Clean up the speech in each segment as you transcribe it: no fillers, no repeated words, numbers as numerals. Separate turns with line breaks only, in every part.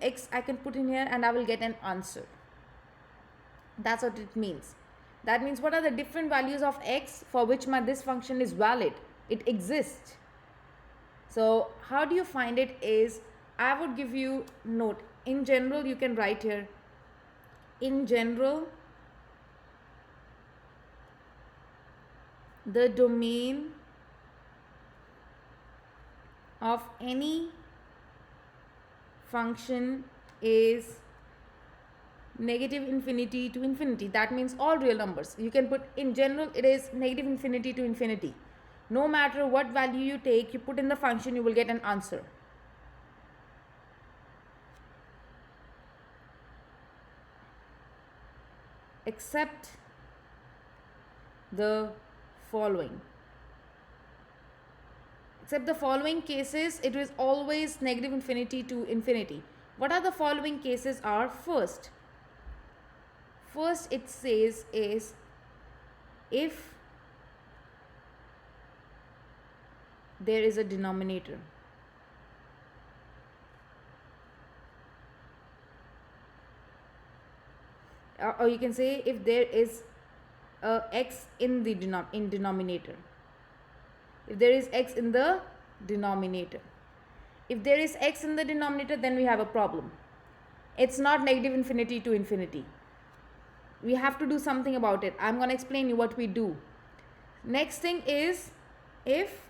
x I can put in here and I will get an answer. That's what it means. That means what are the different values of x for which this function is valid? It exists. So how do you find it is, I would give you note. In general, you can write here, in general, the domain of any function is negative infinity to infinity. That means all real numbers. You can put, in general, it is negative infinity to infinity. No matter what value you take, you put in the function, you will get an answer. Except the following. Except the following cases, it is always negative infinity to infinity. What are the following cases are? First it says is, if there is a denominator. Or you can say if there is a x in the denominator. If there is x in the denominator. If there is x in the denominator, then we have a problem. It's not negative infinity to infinity. We have to do something about it. I'm going to explain you what we do. Next thing is, if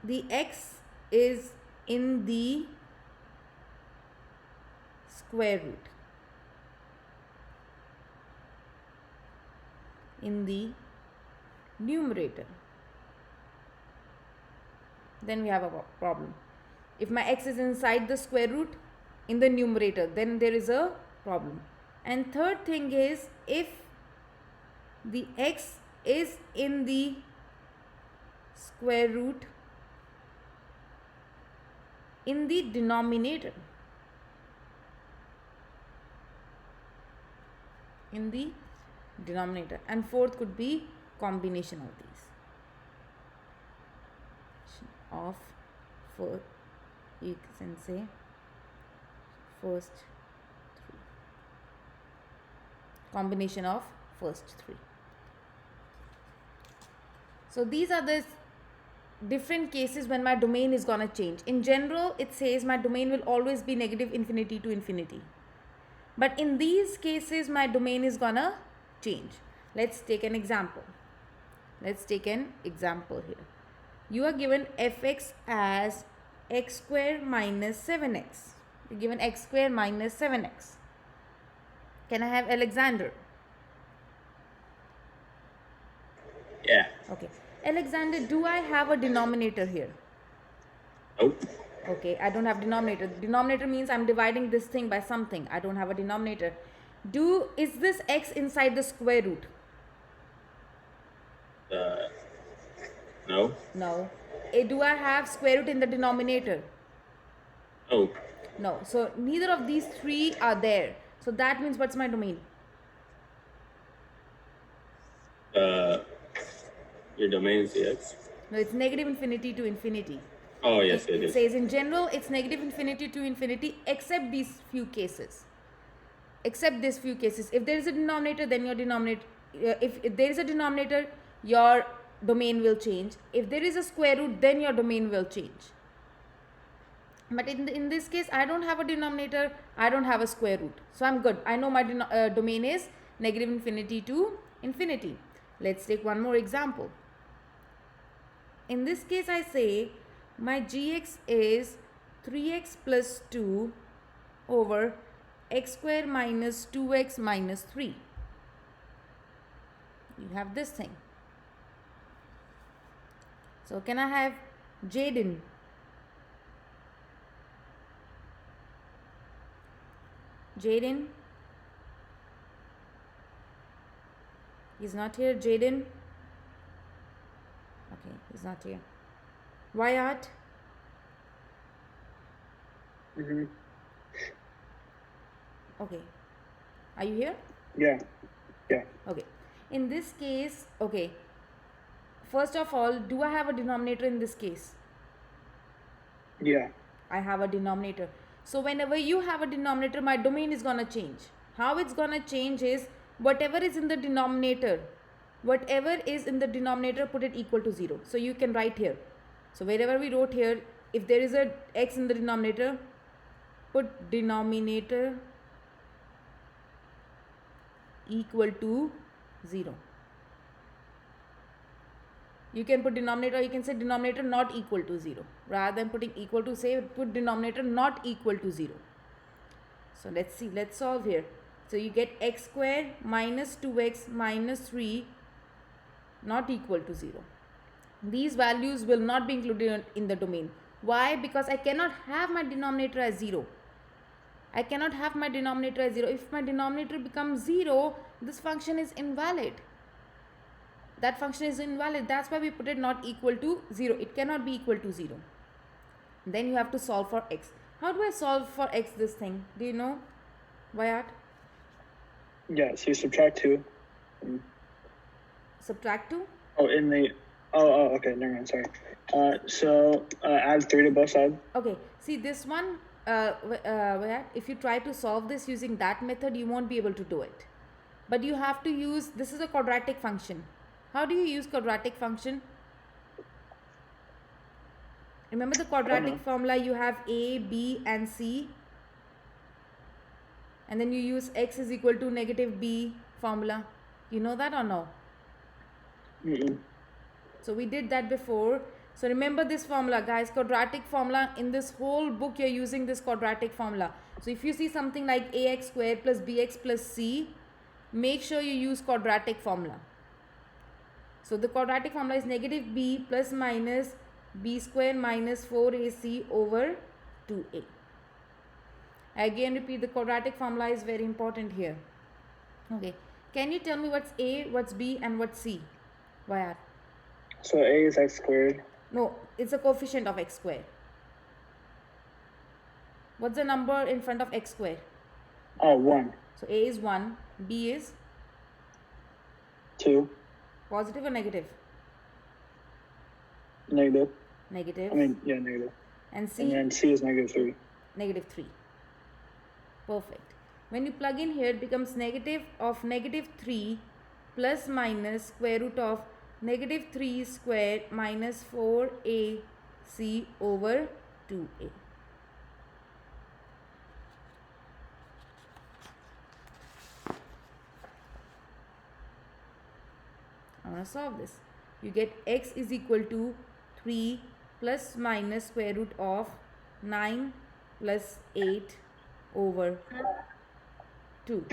the x is in the square root, in the numerator, then we have a problem. If my x is inside the square root in the numerator, then there is a problem. And third thing is, if the x is in the square root in the denominator, in the denominator. And fourth could be combination of these, of four, you can say first three, combination of first three. So these are the different cases when my domain is gonna change. In general, it says my domain will always be negative infinity to infinity. But in these cases, my domain is gonna change. Let's take an example. Let's take an example here. You are given fx as x square minus 7x. You're given x square minus 7x. Can I have Alexander?
Yeah.
Okay. Alexander, do I have a denominator here?
Nope.
Okay, I don't have denominator. Denominator means I'm dividing this thing by something. I don't have a denominator. Is this x inside the square root?
No.
No. Do I have square root in the denominator?
No.
No. So neither of these three are there. So that means what's my domain?
Your domain is the x.
No, it's negative infinity to infinity.
Oh, yes, it
It
is.
says in general it's negative infinity to infinity except these few cases. Except these few cases. If there is a denominator, then your denominator, if there is a denominator, your domain will change. If there is a square root, then your domain will change. But in this case, I don't have a denominator, I don't have a square root. So I'm good. I know my domain is negative infinity to infinity. Let's take one more example. In this case, I say my gx is 3x plus 2 over x square minus 2x minus 3. You have this thing. So can I have Jaden? Jaden? He's not here. Jaden? Okay, he's not here. Wyatt?
Mm-hmm.
Okay. Are you here?
Yeah. Yeah.
Okay. In this case, okay. First of all, do I have a denominator in this case?
Yeah.
I have a denominator. So whenever you have a denominator, my domain is going to change. How it's going to change is whatever is in the denominator, put it equal to 0. So you can write here. So wherever we wrote here, if there is a x in the denominator, put denominator equal to 0. You can put denominator, you can say denominator not equal to 0. Rather than putting equal to, say, put denominator not equal to 0. So let's see, let's solve here. So you get x square minus 2x minus 3 not equal to 0. These values will not be included in the domain. Why? Because I cannot have my denominator as 0. I cannot have my denominator as 0. If my denominator becomes 0, this function is invalid. That function is invalid. That's why we put it not equal to 0. It cannot be equal to 0. Then you have to solve for x. How do I solve for x this thing? Do you know, Vayat?
Yeah, so you subtract 2.
Subtract 2?
Oh, okay, never mind, sorry. So add 3 to both sides.
Okay, see this one, Vayat, if you try to solve this using that method, you won't be able to do it. But you have to use, this is a quadratic function. How do you use quadratic function? Remember the quadratic formula, you have a, b and c. And then you use x is equal to negative b formula. You know that or no?
Mm-mm.
So we did that before. So remember this formula, guys, quadratic formula. In this whole book, you're using this quadratic formula. So if you see something like ax squared plus bx plus c, make sure you use quadratic formula. So the quadratic formula is negative b plus minus b square minus 4ac over 2a. Again repeat, the quadratic formula is very important here. Okay. Can you tell me what's a, what's b and what's c? Why?
So a is x squared.
No, it's a coefficient of x square. What's the number in front of x square?
Oh, 1.
So a is 1, b is
2.
positive or negative?
Negative.
Negative.
Yeah, negative.
And c?
And then c is negative 3.
Negative 3. Perfect. When you plug in here, it becomes negative of negative 3 plus minus square root of negative 3 square minus 4ac over 2a. I want to solve this. You get x is equal to 3 plus minus square root of 9 plus 8 over 2.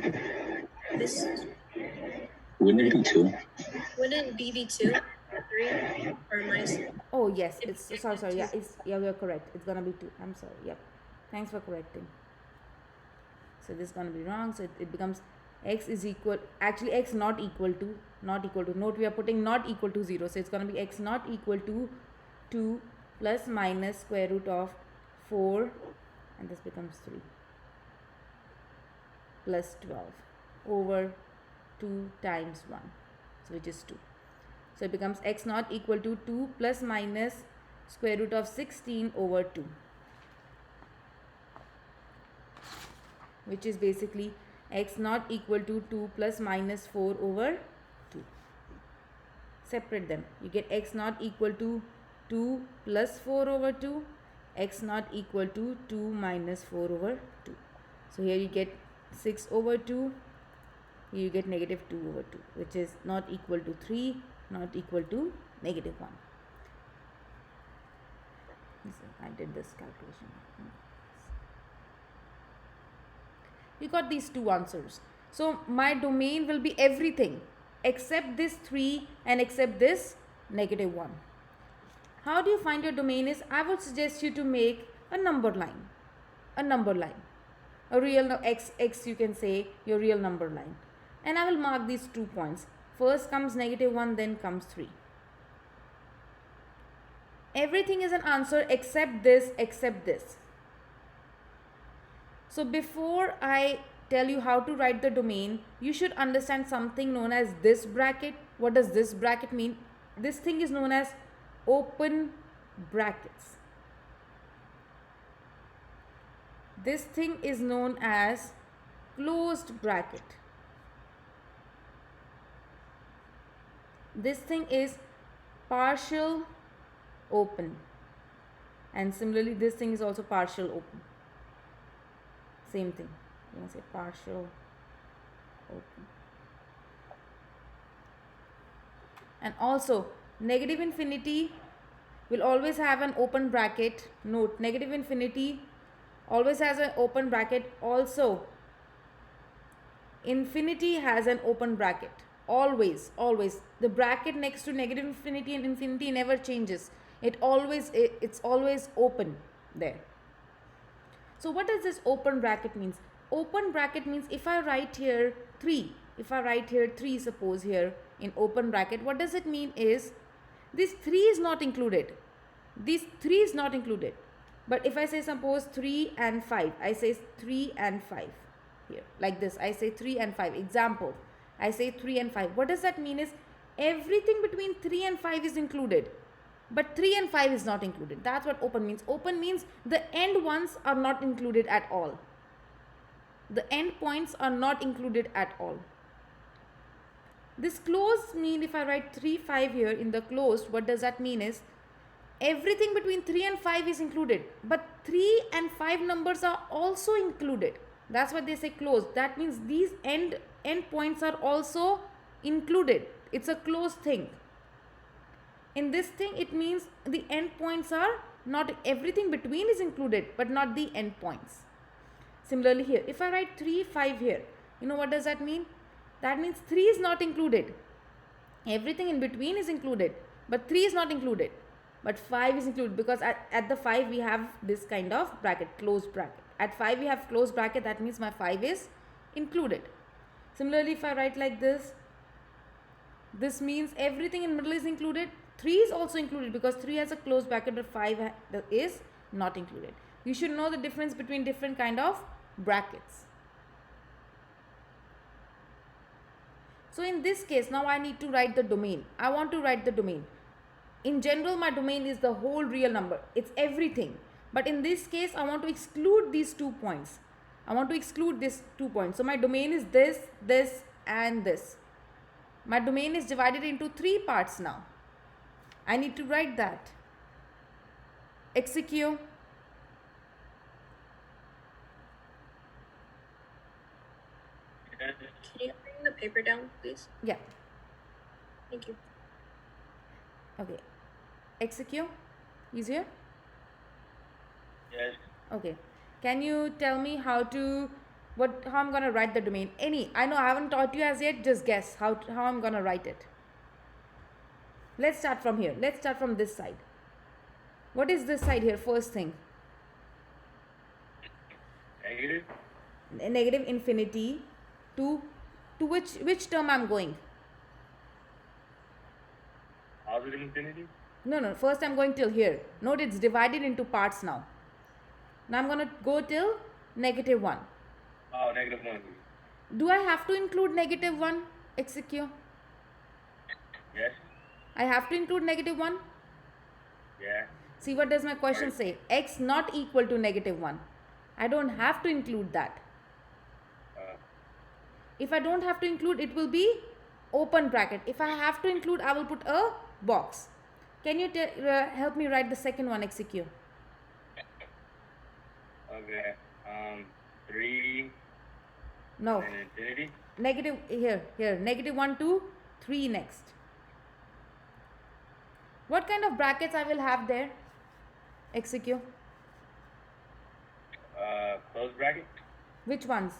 This
Wouldn't it be 2?
wouldn't B be 2 or 3 or minus?
Oh yes, it's sorry. Yeah, you're correct. It's gonna be 2. I'm sorry. Yep. Thanks for correcting. So this is gonna be wrong. So it becomes x is equal. Actually, x not equal to. Note we are putting not equal to 0. So it's gonna be x not equal to 2 plus minus square root of 4, and this becomes 3 plus 12 over 2 times 1, so which is 2. So it becomes x not equal to 2 plus minus square root of 16 over 2, which is basically x not equal to 2 plus minus 4 over 2. Separate them. You get x not equal to 2 plus 4 over 2, x not equal to 2 minus 4 over 2. So here you get 6 over 2, you get negative 2 over 2, which is not equal to 3, not equal to negative 1. I did this calculation. You got these two answers. So my domain will be everything except this 3 and except this negative 1. How do you find your domain is, I would suggest you to make a number line. A real x you can say your real number line. And I will mark these 2 points. First comes negative 1, then comes 3. Everything is an answer except this. So before I tell you how to write the domain, you should understand something known as this bracket. What does this bracket mean? This thing is known as open brackets. This thing is known as closed bracket. This thing is partial open, and similarly this thing is also partial open. Same thing, you can say partial open. And also negative infinity will always have an open bracket. Note, negative infinity always has an open bracket. Also infinity has an open bracket. Always the bracket next to negative infinity and infinity never changes. It's always open there. So what does this open bracket means? Open bracket means if I write here 3, suppose here in open bracket, what does it mean is this 3 is not included. This 3 is not included. But if I say suppose 3 and 5, I say 3 and 5 here like this. I say 3 and 5. Example, I say 3 and 5. What does that mean is everything between 3 and 5 is included, but 3 and 5 is not included. That's what open means. Open means the end ones are not included at all. The end points are not included at all. This closed mean if I write 3, 5 here in the closed, what does that mean is everything between 3 and 5 is included, but 3 and 5 numbers are also included. That's what they say closed. That means these end points are also included. It's a closed thing. In this thing, it means the end points are not, everything between is included, but not the end points. Similarly here, if I write 3, 5 here, you know what does that mean? That means 3 is not included. Everything in between is included, but 3 is not included. But 5 is included because at the 5 we have this kind of bracket, closed bracket. At 5 we have closed bracket, that means my 5 is included. Similarly, if I write like this means everything in middle is included. 3 is also included because 3 has a closed bracket, but 5 is not included. You should know the difference between different kind of brackets. So in this case, now I need to write the domain. I want to write the domain. In general, my domain is the whole real number. It's everything. But in this case, I want to exclude these 2 points. I want to exclude these 2 points. So my domain is this, this, and this. My domain is divided into 3 parts now. I need to write that. Execute.
Can you bring the paper down, please?
Yeah.
Thank you.
Okay. Execute. Easier?
Yes.
Okay. Can you tell me how I'm gonna write the domain? I know I haven't taught you as yet, just guess how I'm gonna write it. Let's start from here. Let's start from this side. What is this side here? First thing.
Negative.
Negative infinity to which term I'm going?
Positive infinity.
No. First I'm going till here. Note it's divided into parts now. Now I'm gonna go till -1.
Oh, -1.
Do I have to include -1? Execute.
Yes.
I have to include -1.
Yeah.
See, what does my question say? X not equal to -1. I don't have to include that. If I don't have to include, it will be open bracket. If I have to include, I will put a box. Can you help me write the second one? Execute.
Okay. 3.
No.
And infinity.
Negative here. -1 to 3 next. What kind of brackets I will have there? Execute.
Closed bracket.
Which ones?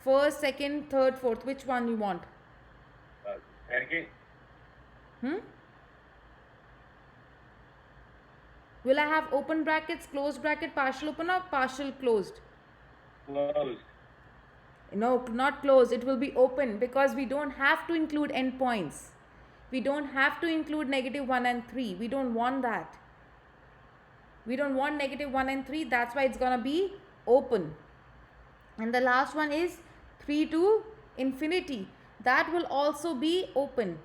First, second, third, fourth. Which one you want?
Second.
Will I have open brackets, closed bracket, partial open or partial closed?
Closed.
No, not closed. It will be open because we don't have to include endpoints. We don't have to include -1 and 3. We don't want that. We don't want -1 and 3. That's why it's going to be open. And the last one is 3 to infinity. That will also be open.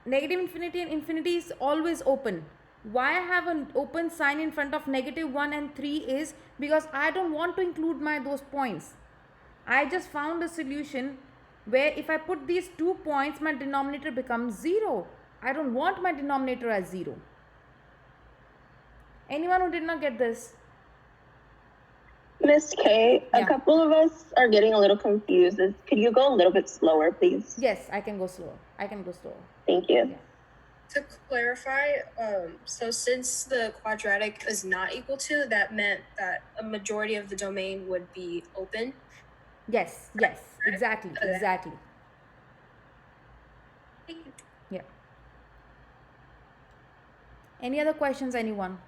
Negative infinity and infinity is always open. Why I have an open sign in front of -1 and 3 is because I don't want to include those points. I just found a solution where if I put these 2 points, my denominator becomes 0. I don't want my denominator as 0. Anyone who did not get this?
Miss K,
Yeah.
a couple of us are getting a little confused. Could you go a little bit slower, please?
Yes, I can go slower.
Thank you.
Yeah.
To clarify, so since the quadratic is not equal to, that meant that a majority of the domain would be open.
Yes, exactly. Yeah. Any other questions, anyone?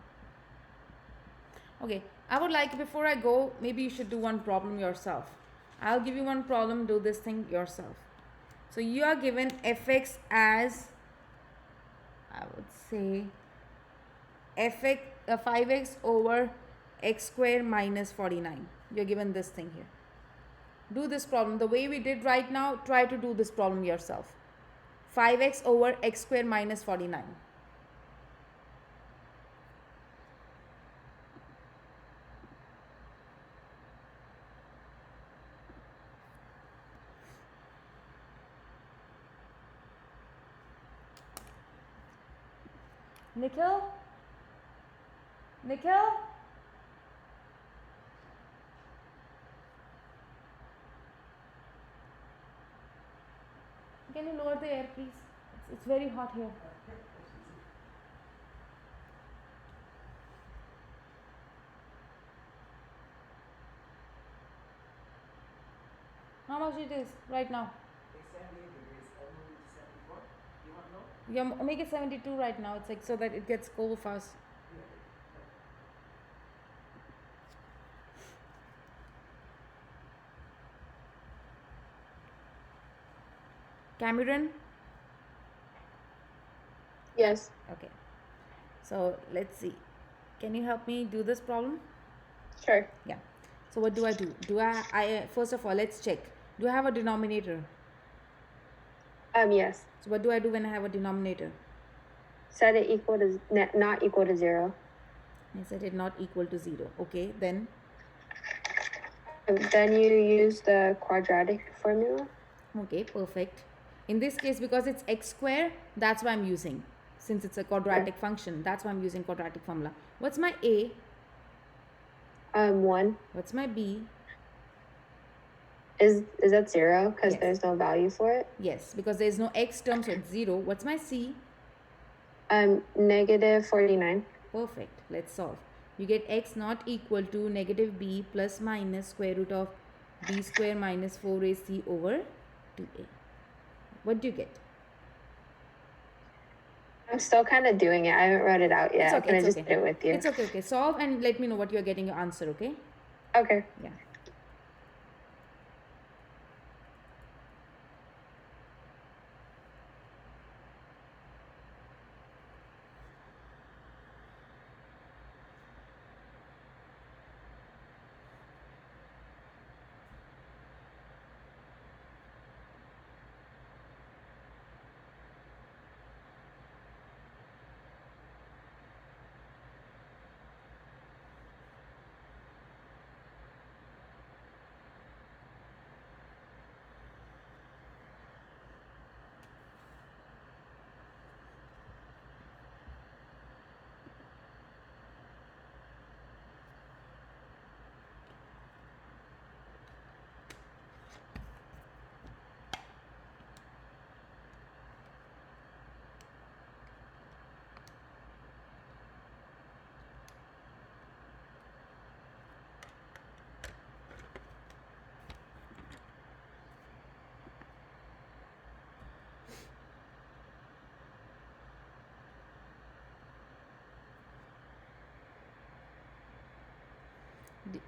Okay, I would like, before I go, maybe you should do one problem yourself. I'll give you one problem, do this thing yourself. So you are given fx as, I would say, 5x over x square minus 49. You're given this thing here. Do this problem the way we did right now. Try to do this problem yourself. 5x over x square minus 49. Nikhil? Can you lower the air, please? It's very hot here. How much it is right now? Yeah, make it 72 right now. It's like so that it gets cold fast. Cameron?
Yes.
Okay. So let's see. Can you help me do this problem?
Sure.
Yeah. So what do? Do I first of all, let's check. Do I have a denominator?
Yes.
So what do I do when I have a denominator?
Set it equal to not equal to 0.
I set it not equal to 0. Okay, then
Then you use the quadratic formula.
okay, perfect. In this case, because it's x square, that's why I'm using. Since it's a quadratic function, that's why I'm using quadratic formula. What's my a?
1.
What's my b?
Is that 0? Because
Yes.
there's no value for it.
Yes, because there's no x term, so it's 0. What's my c?
Negative 49.
Perfect. Let's solve. You get x not equal to negative b plus minus square root of b square minus 4ac over 2a. What do you get?
I'm still kind of doing it. I haven't wrote it out yet.
It's okay,
Can I
it's
just
okay.
do it with you?
It's okay. Solve and let me know what you're getting your answer, okay?
Okay.
Yeah.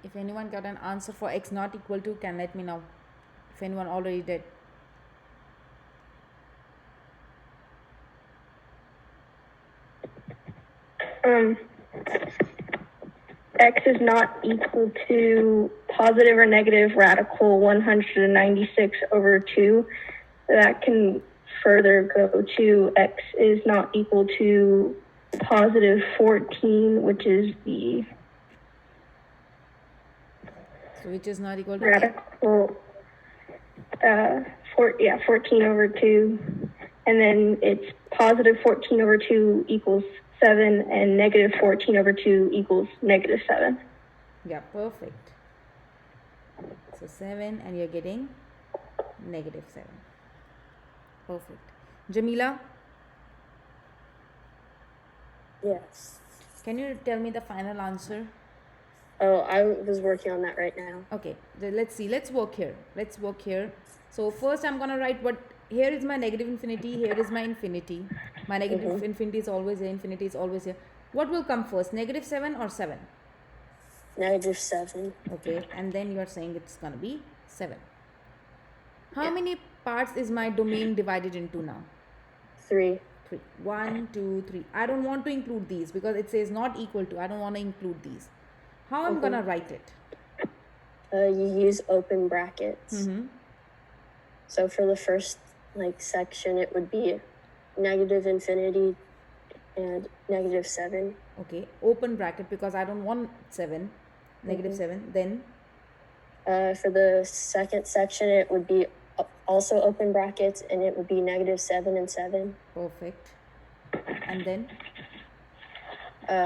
If anyone got an answer for x not equal to, can let me know. If anyone already did.
X is not equal to positive or negative radical 196 over 2. That can further go to X is not equal to positive 14, which is the
So which is not equal to
radical, 14 over 2. And then it's positive 14 over 2 equals 7, and negative 14 over 2 equals negative 7.
Yeah, perfect. So 7 and you're getting negative 7. Perfect. Jamila,
Yes.
can you tell me the final answer?
Oh, I was working on that right now.
Okay, let's see. Let's work here. So first I'm gonna write what, here is my negative infinity, here is my infinity. My negative infinity is always here, infinity is always here. What will come first, negative 7 or 7?
Negative 7.
Okay, and then you are saying it's gonna be 7. How
Yeah.
many parts is my domain divided into now?
3.
3. 1, 2, 3. I don't want to include these because it says not equal to. I don't want to include these. How I'm gonna write it?
You use open brackets. So for the first section, it would be negative infinity and negative 7.
Okay, open bracket because I don't want 7, negative 7. Then
For the second section, it would be also open brackets, and it would be negative 7 and 7.
perfect. And then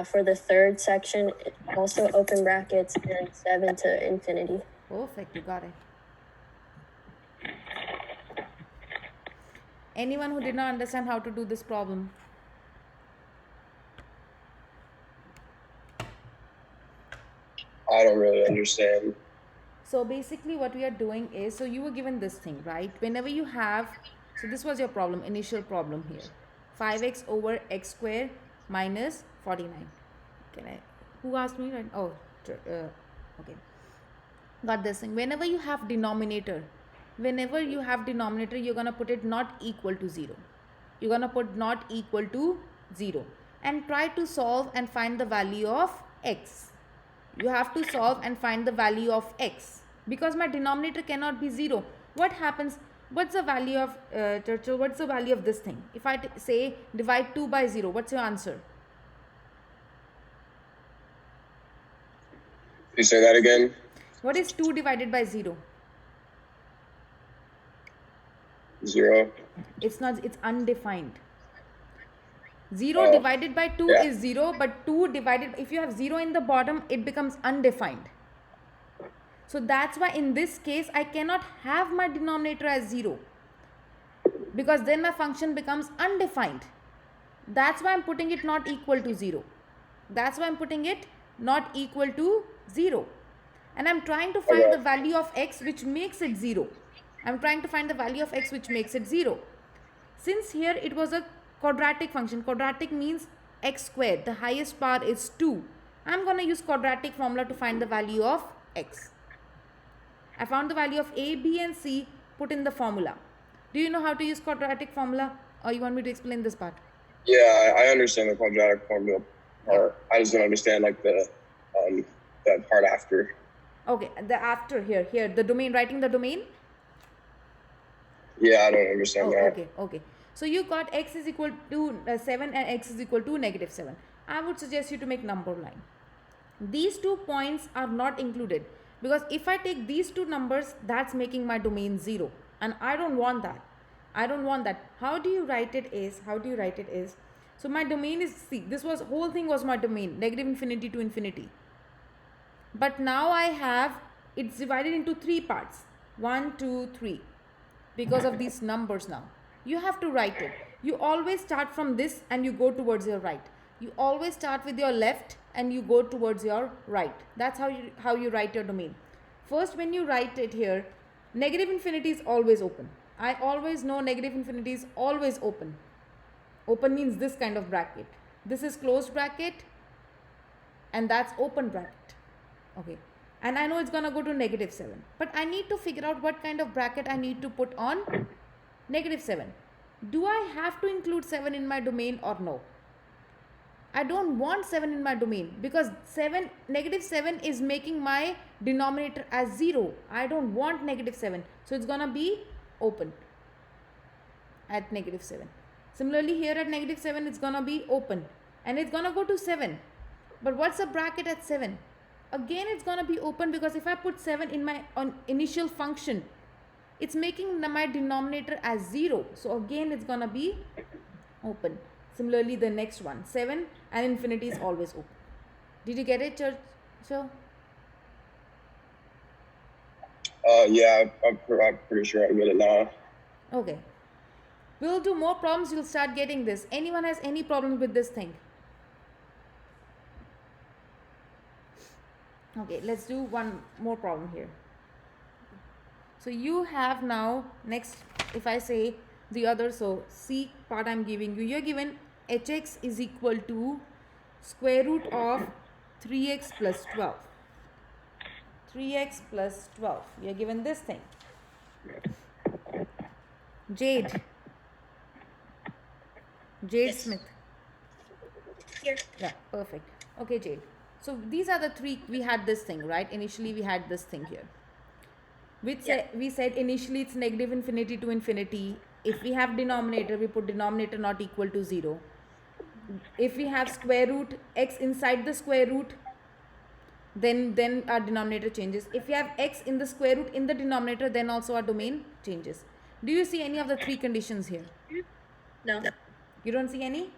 For the third section, it also open brackets and 7 to infinity.
perfect, you got it. Anyone who did not understand how to do this problem?
I don't really understand.
So basically what we are doing is, so you were given this thing, right? Whenever you have, so this was your problem, initial problem here. 5x over x square minus 49. Who asked me, right? Oh, okay. Got this thing. Whenever you have denominator, you're going to put it not equal to 0. You're going to put not equal to 0. And try to solve and find the value of x. You have to solve and find the value of x. Because my denominator cannot be 0. What happens? What's the value of, Churchill, what's the value of this thing? If I say divide 2 by 0, what's your answer?
You say that again?
What is 2 divided by 0?
0.
It's not, it's undefined. 0
Oh,
divided by 2
yeah.
is 0, but 2 divided, if you have 0 in the bottom, it becomes undefined. So that's why in this case, I cannot have my denominator as 0. Because then my function becomes undefined. That's why I'm putting it not equal to 0. That's why I'm putting it not equal to 0. And I'm trying to find
Okay.
the value of x which makes it 0. I'm trying to find the value of x which makes it 0. Since here it was a quadratic function. Quadratic means x squared. The highest power is 2. I'm going to use quadratic formula to find the value of x. I found the value of a, b and c, put in the formula. Do you know how to use quadratic formula, or you want me to explain this part?
Yeah, I understand the quadratic formula part. I just don't understand that part after.
Okay, the after here, the domain, writing the domain.
Yeah, I don't understand
Oh,
that.
okay. So you got x is equal to 7 and x is equal to negative 7. I would suggest you to make number line. These 2 points are not included because if I take these 2 numbers, that's making my domain 0, and I don't want that. How do you write it is, so my domain is, see, this was, whole thing was my domain, negative infinity to infinity. But now I have, it's divided into 3 parts, 1, 2, 3, because of these numbers now. You have to write it. You always start from this and you go towards your right. You always start with your left and you go towards your right. That's how you write your domain. First, when you write it here, negative infinity is always open. I always know negative infinity is always open. Open means this kind of bracket. This is closed bracket and that's open bracket. Okay. And I know it's gonna go to negative 7. But I need to figure out what kind of bracket I need to put on negative 7. Do I have to include 7 in my domain or no? I don't want 7 in my domain because negative 7 is making my denominator as 0. I don't want negative 7. So it's gonna be open at negative 7. Similarly, here at negative 7, it's gonna be open. and it's gonna go to 7. But what's the bracket at 7? Again, it's gonna be open, because if I put 7 in my initial function, it's making my denominator as 0. So again, it's gonna be open. Similarly, the next one, 7 and infinity is always open. Did you get it, Churchill?
Yeah, I'm pretty sure I get it now.
Okay. We'll do more problems. You'll start getting this. Anyone has any problem with this thing? Okay, let's do one more problem here. So you have now, next, if I say the other, so C part I'm giving you, you're given hx is equal to square root of 3x plus 12. 3x plus 12. You're given this thing. Jade
Yes.
Smith.
Here.
Yeah, perfect. Okay, Jade. So these are the three, we had this thing, right? Initially we had this thing here. Which we said initially it's negative infinity to infinity. If we have denominator, we put denominator not equal to 0. If we have square root x inside the square root, then our denominator changes. If we have x in the square root in the denominator, then also our domain changes. Do you see any of the three conditions here?
No,
You don't see any?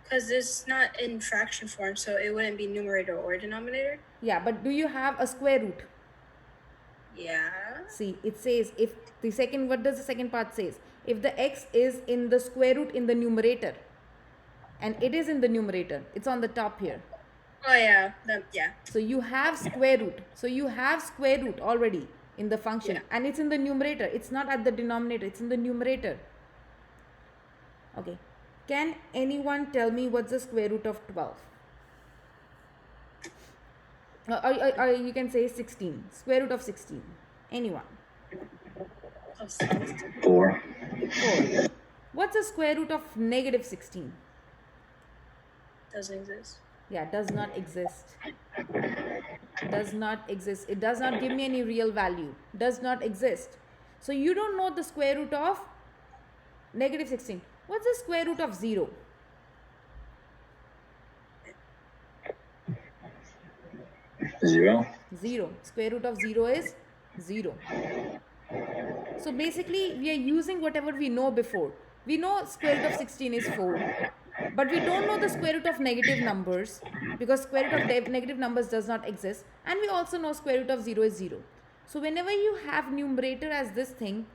because it's not in fraction form, so it wouldn't be numerator or denominator.
Yeah, but do you have a square root?
Yeah.
See, it says if the second, what does the second part says? If the x is in the square root in the numerator, and it is in the numerator, it's on the top here.
Oh yeah. Yeah.
So you have square root. So you have square root already in the function,
Yeah.
and it's in the numerator. It's not at the denominator, it's in the numerator. Okay. Can anyone tell me what's the square root of 12? Or you can say 16. Square root of 16. Anyone?
Oh, 16.
4.
4. What's the square root of negative 16?
Doesn't exist.
Yeah, does not exist. Does not exist. It does not give me any real value. Does not exist. So you don't know the square root of negative 16. What's the square root of 0?
0.
0. Square root of 0 is 0. So basically, we are using whatever we know before. We know square root of 16 is 4. But we don't know the square root of negative numbers, because square root of negative numbers does not exist. And we also know square root of 0 is 0. So whenever you have numerator as this thing,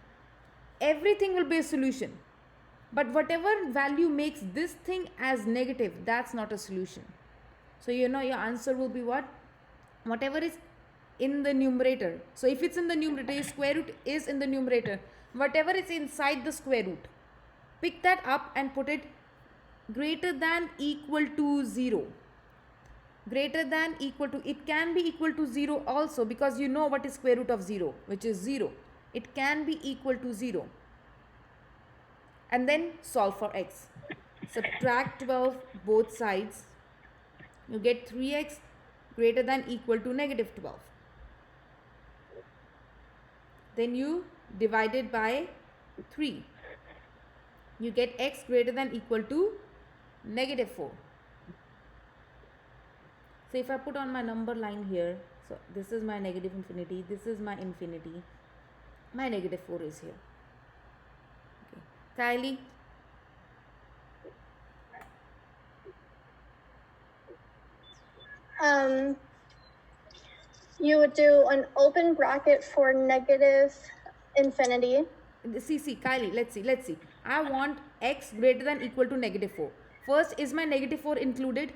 everything will be a solution. But whatever value makes this thing as negative, that's not a solution. So you know your answer will be what? Whatever is in the numerator. So if it's in the numerator, your square root is in the numerator. Whatever is inside the square root, pick that up and put it greater than equal to 0. Greater than equal to, it can be equal to 0 also, because you know what is square root of 0, which is 0. It can be equal to 0. And then solve for x. Subtract 12 both sides. You get 3x greater than equal to negative 12. Then you divide it by 3. You get x greater than equal to negative 4. So if I put on my number line here, so this is my negative infinity, this is my infinity, my negative 4 is here. Okay. Kylie?
You would do an open bracket for negative infinity.
See, Kylie, let's see. I want x greater than equal to negative 4. First, is my negative 4 included?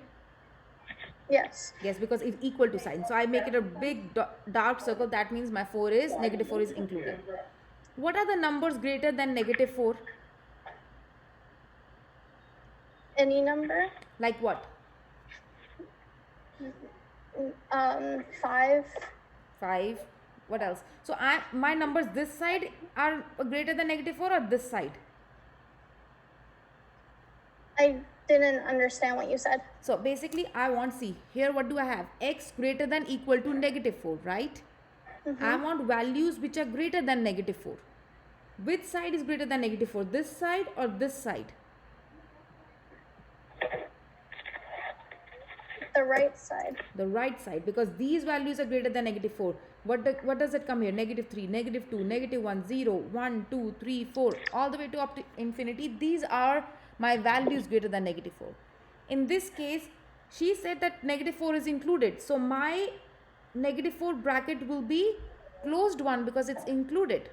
Yes.
Yes, because it's equal to sign. So I make it a big dark circle. That means my negative 4 is included. What are the numbers greater than negative 4?
Any number?
Like what?
5.
5. What else? So my numbers this side are greater than negative 4 or this side?
I didn't understand what you said.
So basically I want, see, here what do I have? X greater than equal to negative 4, right? I want values which are greater than negative 4. Which side is greater than negative 4? This side or this side?
the right side.
The right side, because these values are greater than negative 4. What does it come here? Negative 3, negative 2, negative 1, 0, 1, 2, 3, 4, all the way to up to infinity. These are my values greater than negative 4. In this case, she said that negative 4 is included. So my negative 4 bracket will be closed one because it's included.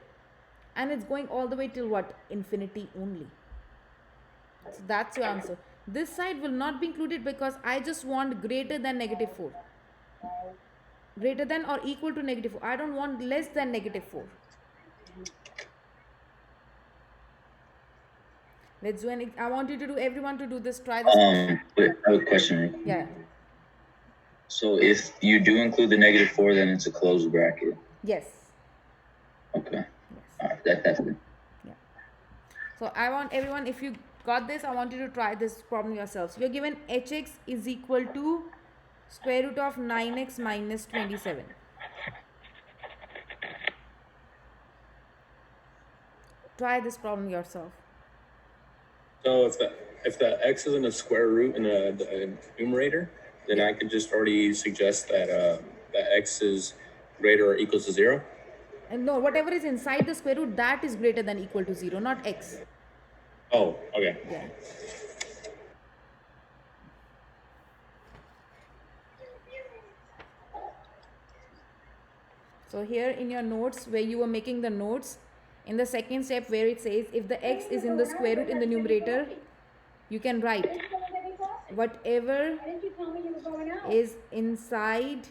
And it's going all the way till what? Infinity only. So that's your answer. This side will not be included because I just want greater than negative 4. Greater than or equal to negative 4. I don't want less than negative 4. Let's do I want you to do, everyone to do this. Try this.
Wait, I have a question.
Yeah.
So if you do include the negative 4, then it's a closed bracket.
Yes.
Okay.
Yes.
All right, that's it.
Yeah. So I want everyone, if you got this, I want you to try this problem yourselves. You're given hx is equal to square root of 9x minus 27. Try this problem yourself.
So if the x is in a square root in a numerator, then I could just already suggest that that x is greater or equal to 0.
And no, whatever is inside the square root, that is greater than equal to 0, not x.
Oh, okay.
Yeah. So here in your notes, where you were making the notes, in the second step where it says if the x is in the square root in the numerator, you can write whatever is inside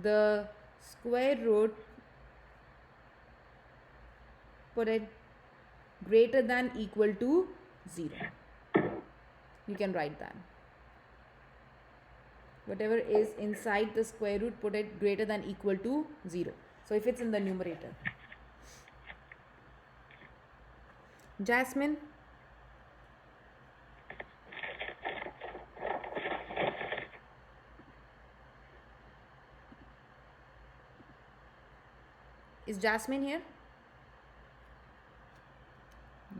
the square root, put it greater than equal to 0. You can write that. Whatever is inside the square root, put it greater than equal to 0. So if it's in the numerator. Jasmine? Is Jasmine here?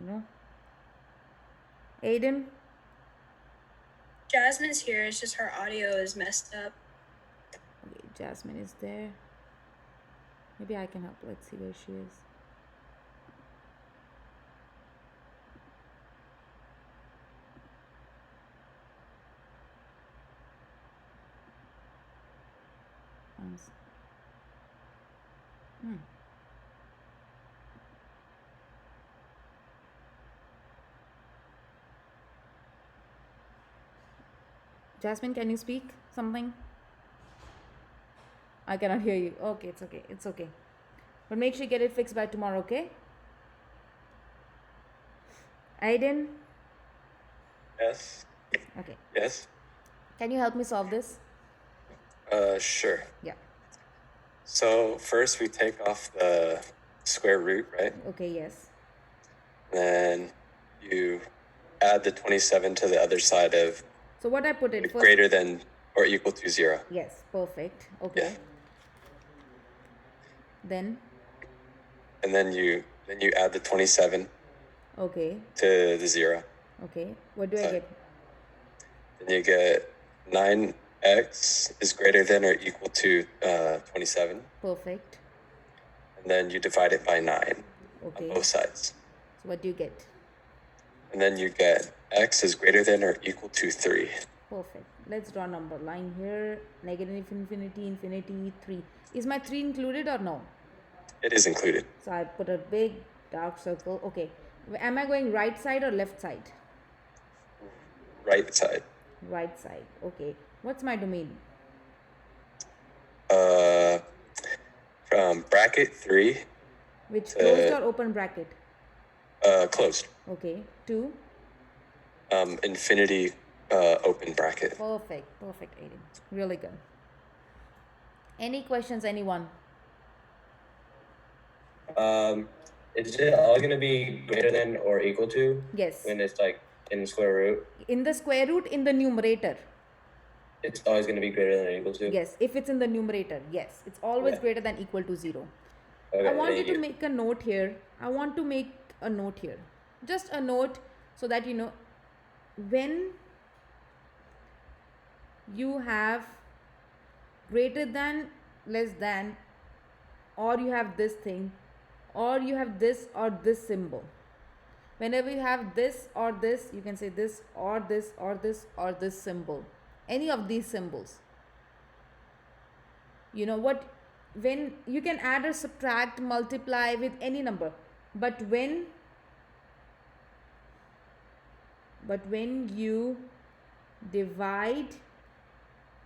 No. Aiden?
Jasmine's here. It's just her audio is messed up.
Okay, Jasmine is there. Maybe I can help. Let's see where she is. Jasmine, can you speak something? I cannot hear you. Okay, it's okay. It's okay. But make sure you get it fixed by tomorrow, okay? Aiden?
Yes.
Okay.
Yes.
Can you help me solve this?
Sure.
Yeah.
So first we take off the square root, right?
Okay, yes.
Then you add the 27 to the other side of
So what I put it first?
greater than or equal to 0.
Yes, perfect. Okay.
Yeah.
Then?
And then you add the 27
Okay.
to the 0.
Okay. What do I
So-
get?
Then you get 9x is greater than or equal to 27.
Perfect.
And then you divide it by 9
Okay.
on both sides.
So what do you get?
And then you get x is greater than or equal to 3.
Perfect. Let's draw a number line here. Negative infinity, infinity, 3. Is my 3 included or no?
It is included.
So I put a big dark circle. Okay. Am I going right side or left side?
Right side.
Right side. Okay. What's my domain?
From bracket 3,
Which closed or open bracket?
closed.
Okay. 2.
Infinity, open bracket.
Perfect. Perfect, Aiden. Really good. Any questions, anyone?
Is it all gonna be greater than or equal to
Yes.
when it's like in the square root?
In the square root, in the numerator.
It's always gonna be greater than or equal to?
Yes. If it's in the numerator, yes. It's always
Yeah.
greater than equal to 0.
Okay,
I want you
thank
to
you.
make a note here. I want to make a note here. Just a note so that you know when you have greater than, less than, or you have this thing, or you have this or this symbol. Whenever you have this or this, you can say this or this or this or this symbol, any of these symbols. You know what, when you can add or subtract, multiply with any number, but when you divide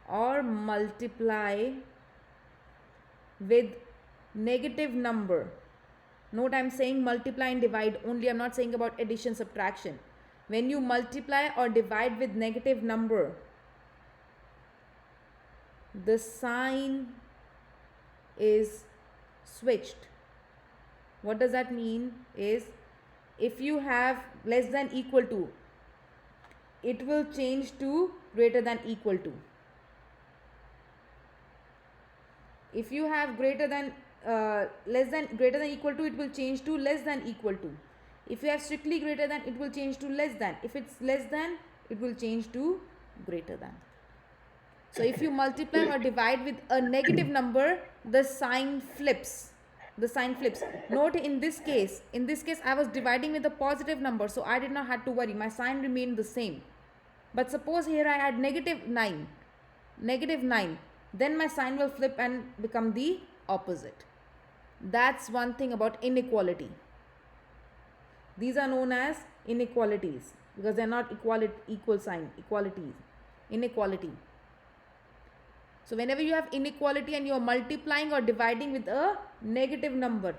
or multiply with negative number, note I'm saying multiply and divide only, I'm not saying about addition, subtraction. When you multiply or divide with negative number, the sign is switched. What does that mean is, if you have less than equal to, it will change to greater than equal to. If you have greater than greater than equal to, it will change to less than equal to. If you have strictly greater than, it will change to less than. If it's less than, it will change to greater than. So if you multiply or divide with a negative number, the sign flips. The sign flips. Note in this case I was dividing with a positive number, so I did not have to worry. My sign remained the same. But suppose here I add negative 9, then my sign will flip and become the opposite. That's one thing about inequality. These are known as inequalities because they are not equal sign, equalities, inequality. So whenever you have inequality and you are multiplying or dividing with a negative number,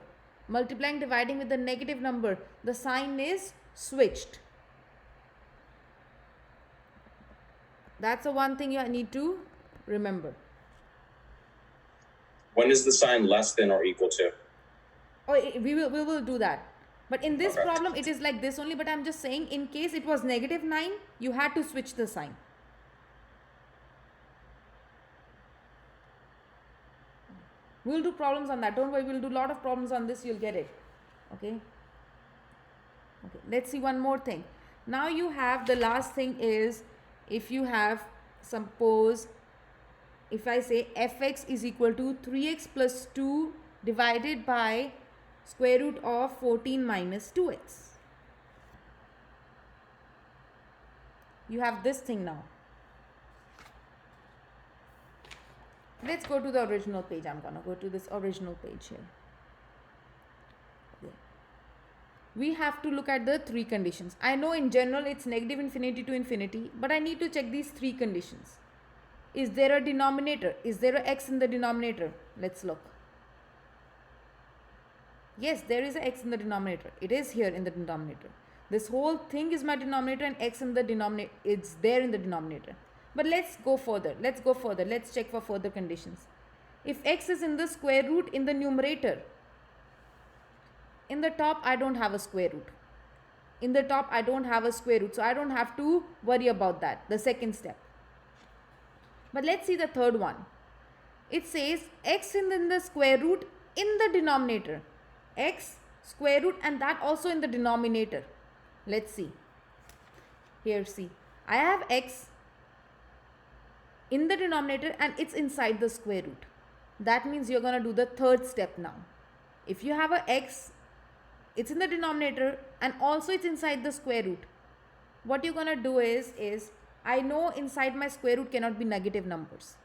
dividing with a negative number, the sign is switched. That's the one thing you need to remember.
When is the sign less than or equal to?
Oh, we will do that. But in this problem, it is like this only. But I'm just saying, in case it was negative 9, you had to switch the sign. We'll do problems on that. Don't worry, we'll do a lot of problems on this. You'll get it. Okay. Let's see one more thing. Now you have the last thing is, if you have, suppose, if I say fx is equal to 3x plus 2 divided by square root of 14 minus 2x. You have this thing now. Let's go to the original page. I'm going to go to this original page here. Okay. We have to look at the three conditions. I know in general it's negative infinity to infinity, but I need to check these three conditions. Is there a denominator? Is there a x in the denominator? Let's look. Yes, there is a x in the denominator. It is here in the denominator. This whole thing is my denominator and x in the denominator, it's there in the denominator. But let's go further. Let's check for further conditions. If x is in the square root in the numerator, in the top I don't have a square root. So I don't have to worry about that, the second step. But let's see the third one. It says x in the square root in the denominator. X square root and that also in the denominator. Let's see. Here, see. I have x in the denominator and it's inside the square root. That means you're going to do the third step now. If you have a x, it's in the denominator and also it's inside the square root. What you're going to do is I know inside my square root cannot be negative numbers.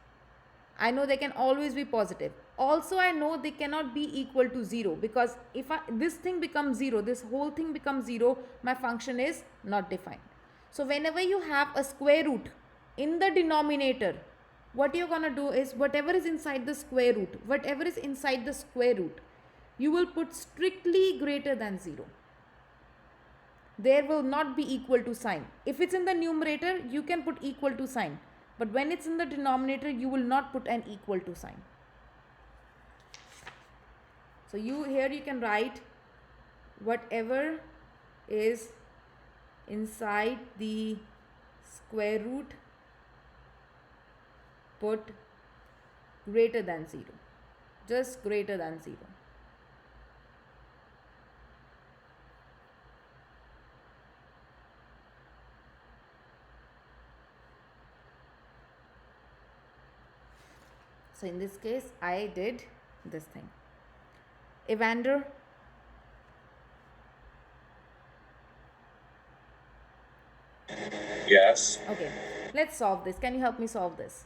I know they can always be positive. Also, I know they cannot be equal to 0 because if this thing becomes 0, this whole thing becomes 0, my function is not defined. So whenever you have a square root in the denominator, what you're going to do is whatever is inside the square root, you will put strictly greater than 0. There will not be equal to sign. If it's in the numerator, you can put equal to sign. But when it's in the denominator, you will not put an equal to sign. So here you can write whatever is inside the square root, put greater than 0. Just greater than 0. So in this case, I did this thing. Evander,
Yes.
okay, let's solve this. Can you help me solve this?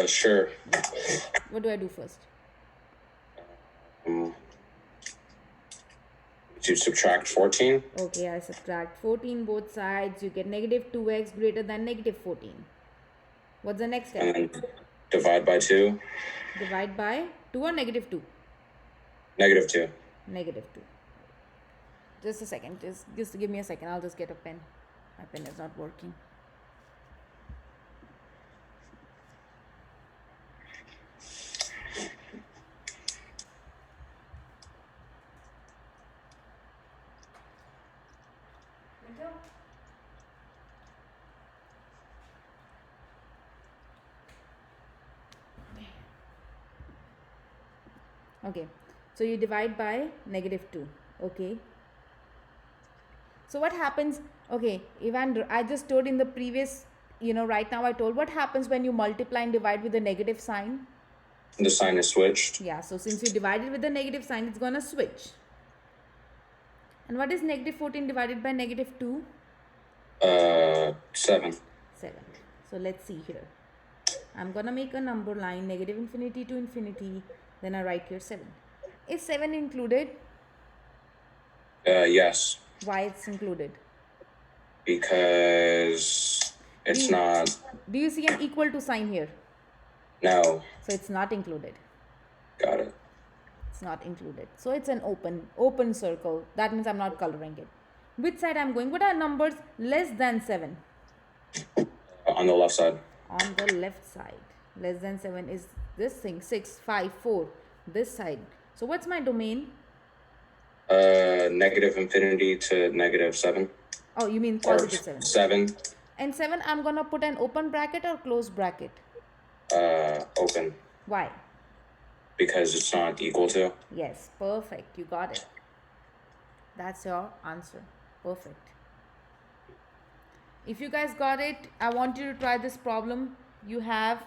Sure.
What do I do first?
To subtract 14.
Okay, I subtract 14 both sides. You get negative 2x greater than negative 14. What's the next step?
And then divide by 2.
Divide by 2 or negative 2?
Negative 2.
Negative 2. Just a second. Just give me a second. I'll just get a pen. My pen is not working. Okay, so you divide by negative 2. Okay, so what happens? Okay, Evander, I just told in the previous, right now I told what happens when you multiply and divide with a negative sign.
The sign is switched.
Yeah, so since you divided with the negative sign, it's gonna switch. And what is negative 14 divided by negative 2?
7.
7. So let's see here. I'm gonna make a number line negative infinity to infinity. Then I write here 7. Is 7 included?
Yes.
Why it's included?
Because it's not.
Do you see an equal to sign here?
No.
So it's not included.
Got it.
It's not included. So it's an open circle. That means I'm not coloring it. Which side I'm going? What are numbers less than 7?
On the left side.
On the left side. Less than 7 is this thing. 6, 5, 4. This side. So what's my domain?
Negative infinity to negative 7.
Oh, you mean
Or
positive 7.
7.
And 7, I'm gonna put an open bracket or closed bracket?
Open.
Why?
Because it's not equal to.
Yes, perfect. You got it. That's your answer. Perfect. If you guys got it, I want you to try this problem. You have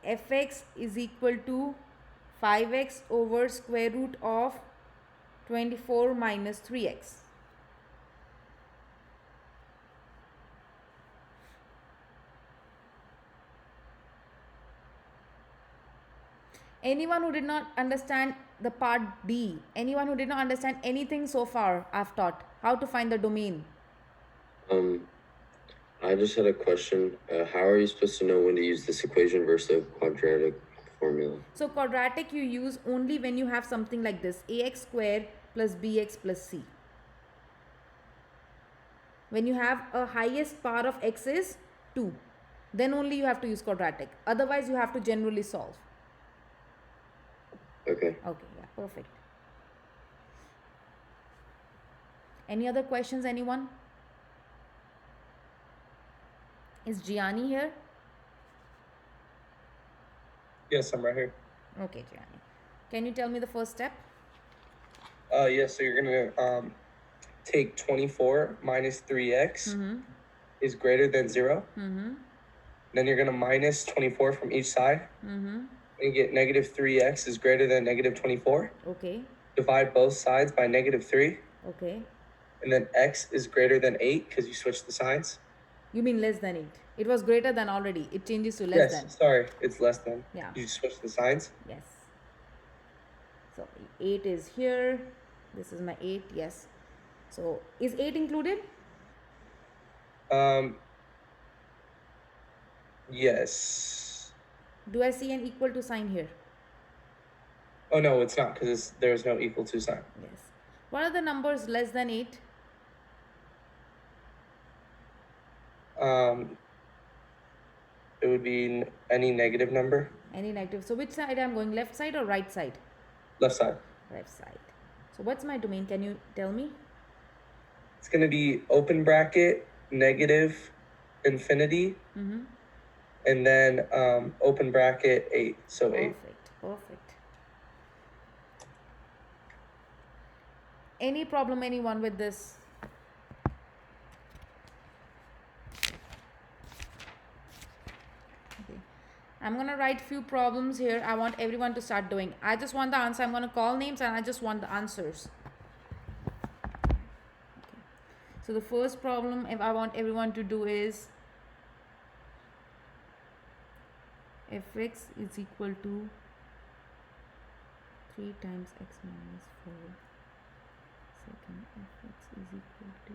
fx is equal to 5x over square root of 24 minus 3x. Anyone who did not understand the part D, anyone who did not understand anything so far I've taught, how to find the domain?
I just had a question. How are you supposed to know when to use this equation versus the quadratic formula?
So quadratic you use only when you have something like this, ax square plus bx plus c. When you have a highest power of x is 2, then only you have to use quadratic. Otherwise you have to generally solve.
Okay.
Okay, yeah, perfect. Any other questions, anyone? Is Gianni here?
Yes, I'm right here.
Okay, Gianni. Can you tell me the first step?
Yes, so you're gonna take 24 minus 3x is greater than 0. Then you're gonna minus 24 from each side. And get negative 3x is greater than negative 24.
Okay.
Divide both sides by negative 3.
Okay.
And then x is greater than 8 because you switched the signs.
You mean less than 8. It was greater than already. It changes to less than.
Yes, sorry, it's less than.
Yeah.
You switched the signs.
Yes. So 8 is here. This is my 8. Yes. So is 8 included?
Yes.
Do I see an equal to sign here?
Oh no, it's not because there's no equal to sign.
Yes. What are the numbers less than 8?
It would be any negative number.
Any negative. So which side I'm going? Left side or right side?
Left side.
Left side. So what's my domain? Can you tell me?
It's going to be open bracket, negative infinity, and then open bracket 8. So 8.
Perfect. Perfect. Any problem, anyone, with this? Okay. I'm gonna write few problems here. I want everyone to start doing. I just want the answer. I'm gonna call names and I just want the answers. Okay. So the first problem, if I want everyone to do, is fx is equal to 3 times x minus 4. Second, fx is equal to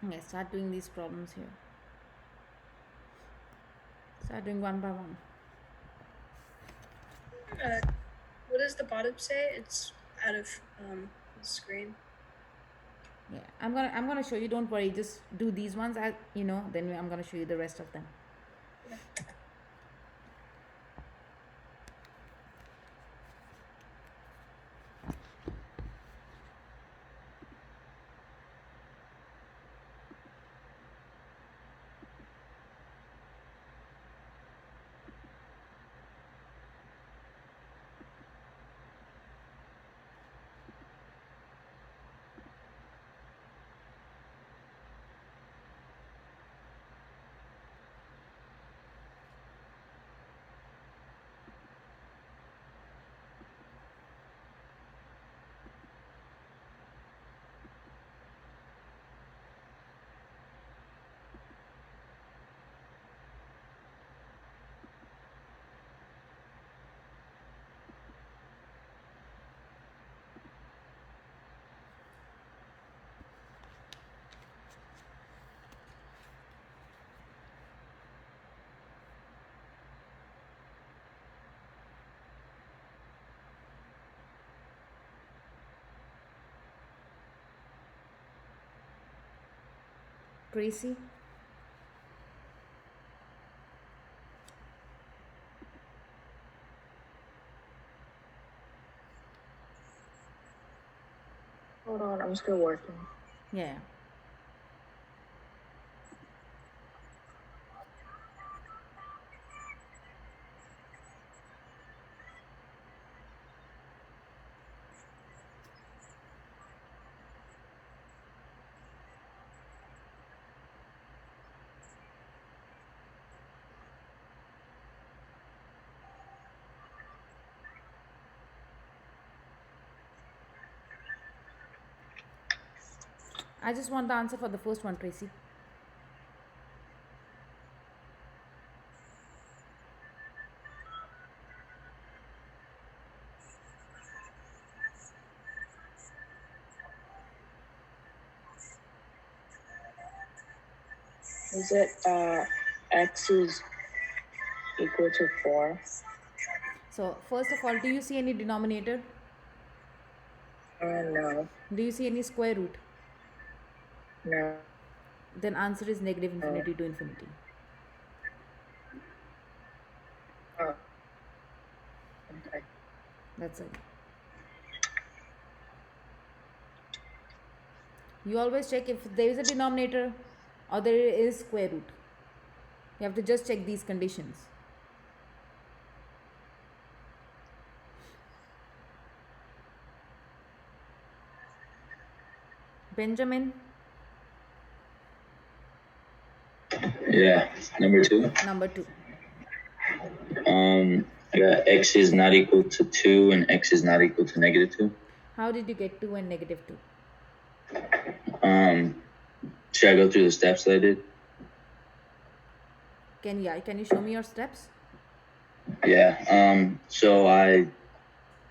okay, start doing these problems here. Start doing one by one.
What does the bottom say? It's out of the screen.
Yeah, I'm gonna show you. Don't worry. Just do these ones. Then I'm gonna show you the rest of them. Tracy?
Hold on, I'm still working.
Yeah. I just want the answer for the first one, Tracy.
Is it x is equal to 4?
So first of all, do you see any denominator?
No.
Do you see any square root?
No.
Then answer is negative infinity to infinity.
Oh. Okay.
That's it. You always check if there is a denominator or there is square root. You have to just check these conditions. Benjamin,
Yeah. Number 2.
number 2.
I got x is not equal to 2 and x is not equal to negative 2.
How did you get 2 and negative 2?
Should I go through the steps that I did?
Can you show me your steps?
Yeah. So I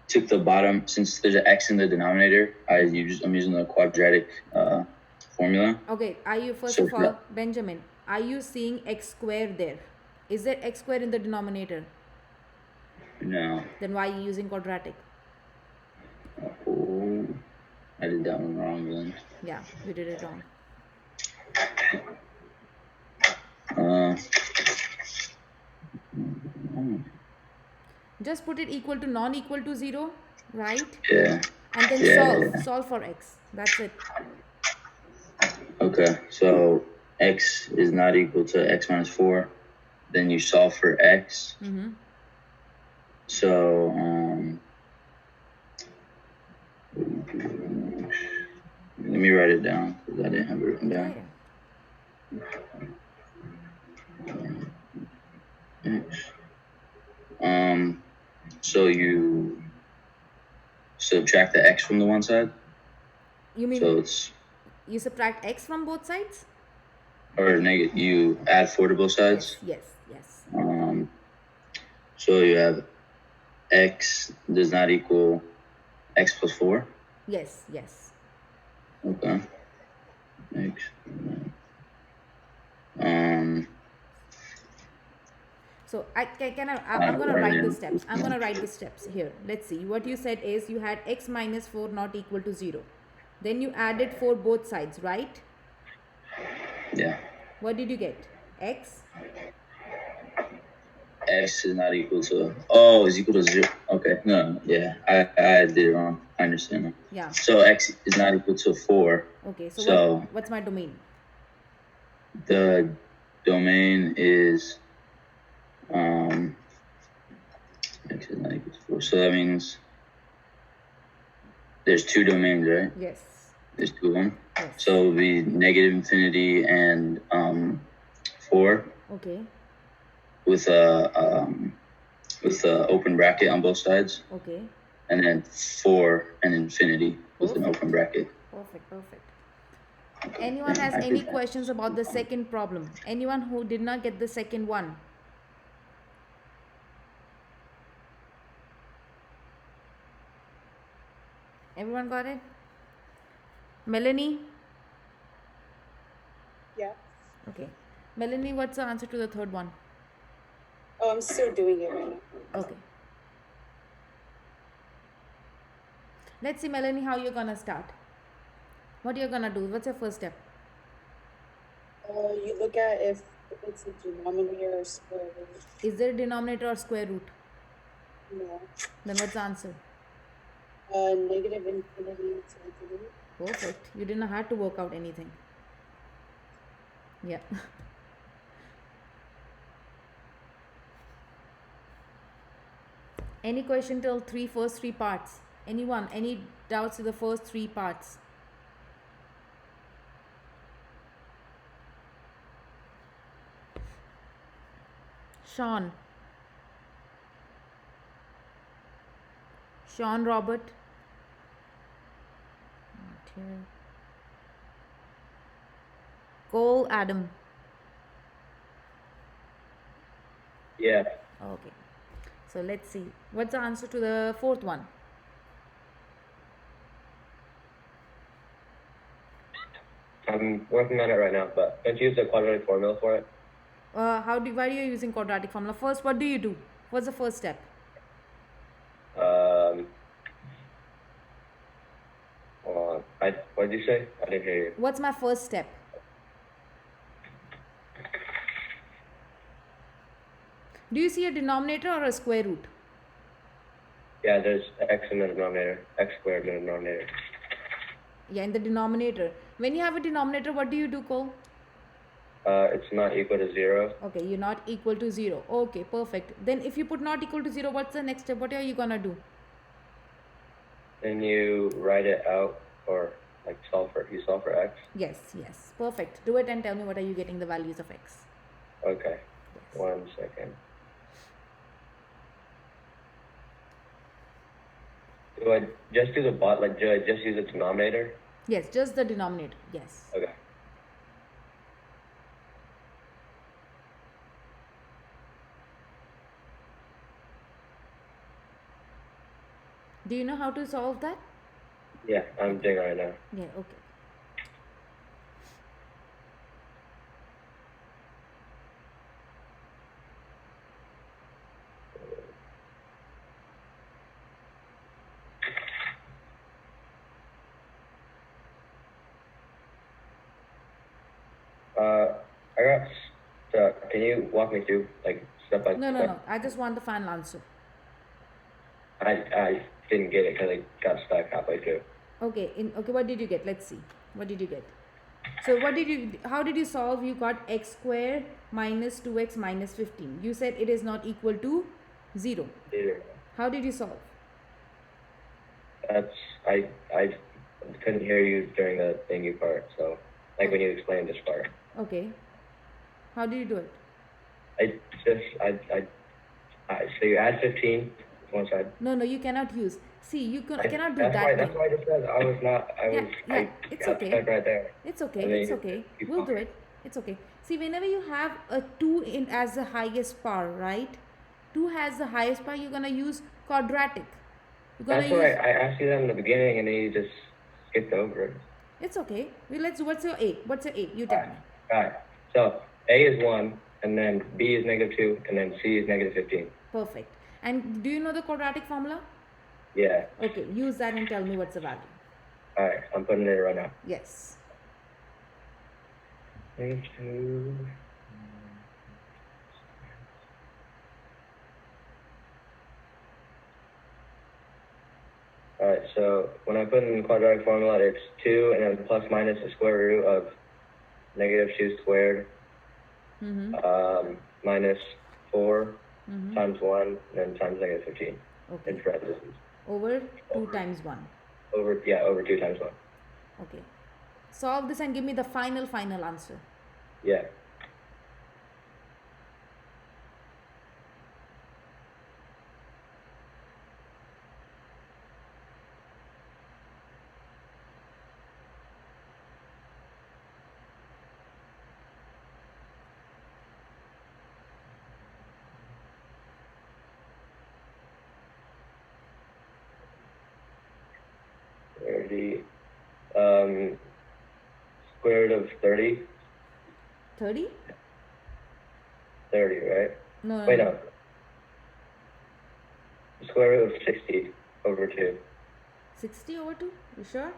took the bottom, since there's an x in the denominator, I'm using the quadratic formula.
Okay, are you, first
So
of all,
no.
Benjamin, are you seeing x squared there? Is there x squared in the denominator?
No.
Then why are you using quadratic?
Oh, I did that one wrong then.
Yeah, you did it wrong. Just put it equal to non-equal to 0, right?
Yeah.
And then
Yeah.
solve for x. That's it.
Okay, so x is not equal to x minus 4. Then you solve for x.
Mm-hmm.
So, let me write it down because I didn't have it written down. X. So you subtract the x from the one side.
You mean
So it's
you subtract x from both sides?
or negative. You add 4 to both sides.
Yes.
So you have x does not equal x plus 4.
Yes.
Okay. X.
So I'm gonna write the steps. I'm gonna write the steps here. Let's see. What you said is you had x minus 4 not equal to 0. Then you added 4 both sides, right?
Yeah.
What did you get? X?
X is not equal to is equal to 0. Okay. No. Yeah. I did it wrong. I understand now.
Yeah.
So x is not equal to 4.
Okay.
So
what's my domain?
The domain is x is not equal to 4. So that means there's 2 domains, right?
Yes.
There's 2 of them.
Yes.
So it would be negative infinity and 4
Okay.
with a open bracket on both sides,
Okay.
and then 4 and infinity with an open bracket.
Perfect. Anyone has any questions about the second problem? Anyone who did not get the second one? Everyone got it? Melanie?
Yeah.
Okay. Melanie, what's the answer to the third one?
Oh, I'm still doing it right now.
Okay. Let's see, Melanie, how you're gonna start. What you're gonna do? What's your first step?
You look at if it's a denominator or square root.
Is there a denominator or square root?
No.
Then what's the answer?
Negative infinity to infinity.
Perfect. You didn't have to work out anything. Yeah. Any question till first three parts? Anyone? Any doubts to the first 3 parts? Sean Robert. Not here. Cole Adam.
Yeah.
Okay. So let's see. What's the answer to the fourth one?
I'm working on it right now, but don't you use the quadratic formula for it?
Why are you using quadratic formula? First, what do you do? What's the first step?
Hold on. What did you say? I didn't hear you.
What's my first step? Do you see a denominator or a square root?
Yeah, there's x in the denominator, x squared in the denominator.
Yeah, in the denominator. When you have a denominator, what do you do, Cole?
It's not equal to 0.
Okay, you're not equal to 0. Okay, perfect. Then if you put not equal to 0, what's the next step? What are you gonna do?
Then you write it out, or like solve for x?
Yes, yes. Perfect. Do it and tell me what are you getting the values of x.
Okay.
Yes.
1 second. Do I just do do I just use the denominator?
Yes, just the denominator. Yes.
Okay.
Do you know how to solve that?
Yeah, I'm doing it right now.
Yeah, okay.
I got stuck. Can you walk me through like step by
No,
step?
no, no. I just want the final answer.
I didn't get it because I got stuck halfway through.
Okay, okay, what did you get? Let's see. What did you get? So how did you solve? You got x square minus 2x minus 15. You said it is not equal to 0.
Zero.
How did you solve?
That's I couldn't hear you during the thingy part, so like when you explained this part.
Okay. How did you do it?
So you add 15 to one side.
No, you cannot use. See, you cannot do
That's
that.
That's why I just said I was not. I
It's
got
okay.
stuck right there.
It's okay.
And then
It's
you
okay.
keep
We'll do
going.
it. It's okay. See, whenever you have a 2 in as the highest power, right? 2 has the highest power, you're gonna use quadratic. You're gonna
That's why I asked you that in the beginning, and then you just skipped over it.
It's okay. Well, let's. What's your A? What's your A? You tell me.
Alright. So A is 1, and then B is -2, and then C is -15.
Perfect. And do you know the quadratic formula?
Yeah.
Okay. Use that and tell me what's the value.
Alright. I'm putting it right now.
Yes.
-2. Alright, so when I put in the quadratic formula, it's 2 and then plus minus the square root of -2 squared minus 4 times 1 and then times -15 in parentheses.
Over 2 times 1.
Over 2 times 1.
Okay. Solve this and give me the final answer.
Yeah. Square root of 30.
30?
30, right?
No.
Wait, no. Square root of 60 over 2.
60 over 2? You sure?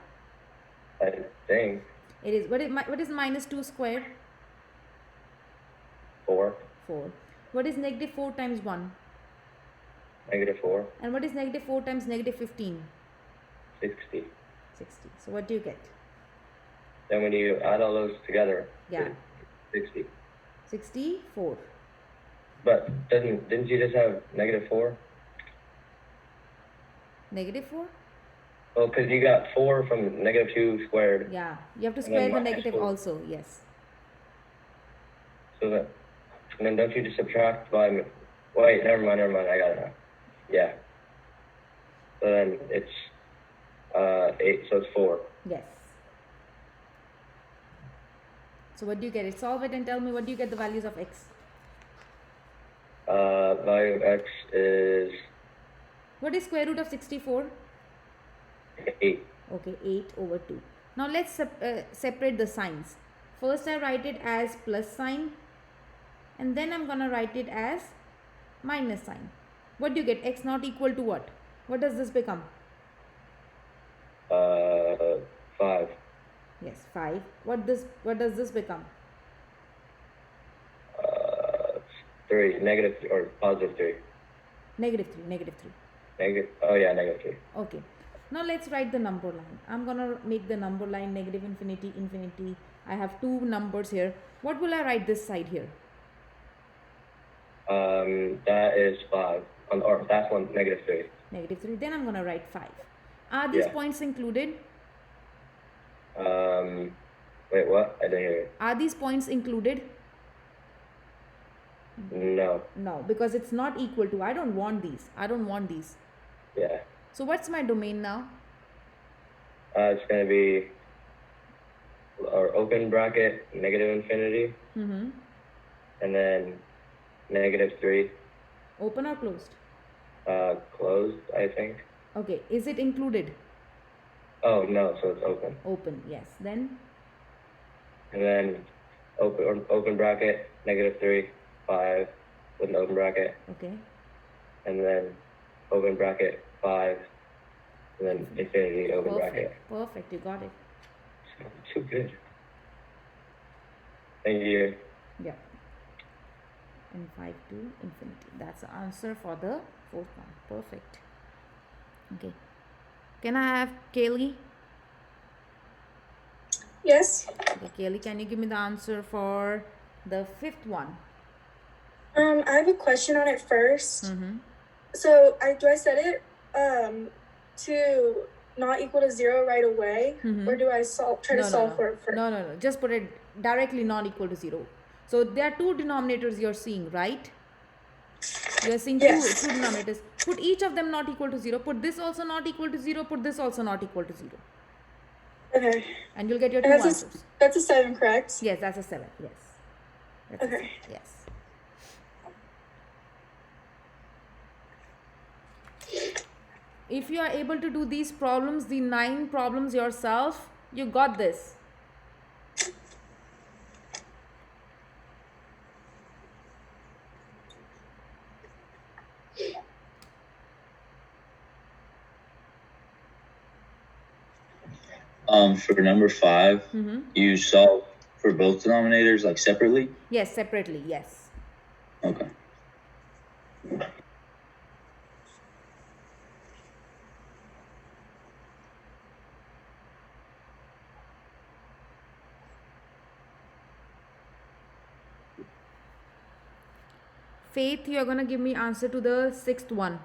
I think.
It is. What is -2 squared?
4.
4. What is -4 times 1?
-4.
And what is -4 times -15?
60.
60. So what do you get?
Then when you add all those together,
Yeah.
it's 60.
64.
But didn't you just have -4?
-4?
Well, because you got 4 from -2 squared.
Yeah. You have to
And then
square the
minus
negative
4.
also. Yes.
So that, and then don't you just subtract by? Wait, never mind. I got it now. Yeah. So then it's 8. So it's 4.
Yes. So what do you get? It solve it and tell me what do you get the values of x?
Value of x is
What is square root of 64?
8.
Okay, 8 over 2. Now let's separate the signs. First I write it as plus sign and then I'm gonna write it as minus sign. What do you get? X not equal to what? What does this become?
5.
Yes, 5. What does this become?
3. Negative or positive 3.
-3.
Negative. Oh yeah, -3.
Okay. Now let's write the number line. I'm gonna make the number line negative infinity, infinity. I have 2 numbers here. What will I write this side here?
That is 5. Or that's one -3.
-3. Then I'm gonna write 5. Are these
Yeah.
points included?
Wait, what? I didn't hear it.
Are these points included?
No.
No, because it's not equal to. I don't want these. I don't want these.
Yeah.
So what's my domain now?
It's gonna be our open bracket, negative infinity,
Mm-hmm.
and then -3,
Open or closed?
closed, I think.
Okay. Is it included?
Oh, no, so it's open.
Open. Yes. Then
And then open bracket, -3, 5 with an open bracket,
okay.
and then open bracket, 5, and then infinity, open bracket.
Perfect. Perfect. You got it.
Too good. Thank you.
Yeah. And 5 to infinity. That's the answer for the fourth one. Perfect. Okay. Can I have Kaylee?
Yes.
Okay, Kaylee, can you give me the answer for the fifth one?
I have a question on it first.
Mm-hmm.
So do I set it to not equal to 0 right away,
Mm-hmm.
or do I try to solve for it first?
No. Just put it directly not equal to 0. So there are two denominators you're seeing, right? You're seeing
Yes.
two denominators. Put each of them not equal to 0. Put this also not equal to 0. Put this also not equal to 0.
Okay.
And you'll get your two
And
answers.
that's a 7, correct?
Yes, that's a 7. Yes. That's a
Okay.
7. Yes. If you are able to do these problems, the 9 problems yourself, you got this.
For number 5,
Mm-hmm.
you solve for both denominators like separately?
Yes, separately. Yes.
Okay.
Faith, you are going to give me answer to the 6th one.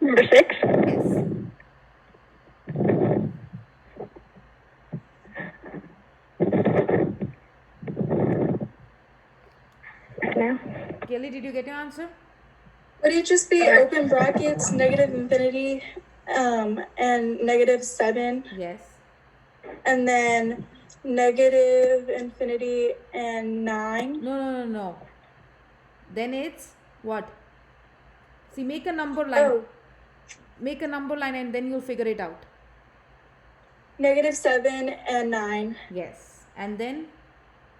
Number 6?
Yes.
Now?
Kelly, did you get your answer?
Would it just be open brackets, negative infinity, and -7,
Yes.
and then negative infinity and 9?
No. Then it's what? See, make a number line.
Oh,
Make a number line and then you'll figure it out.
-7 and 9,
Yes. And then?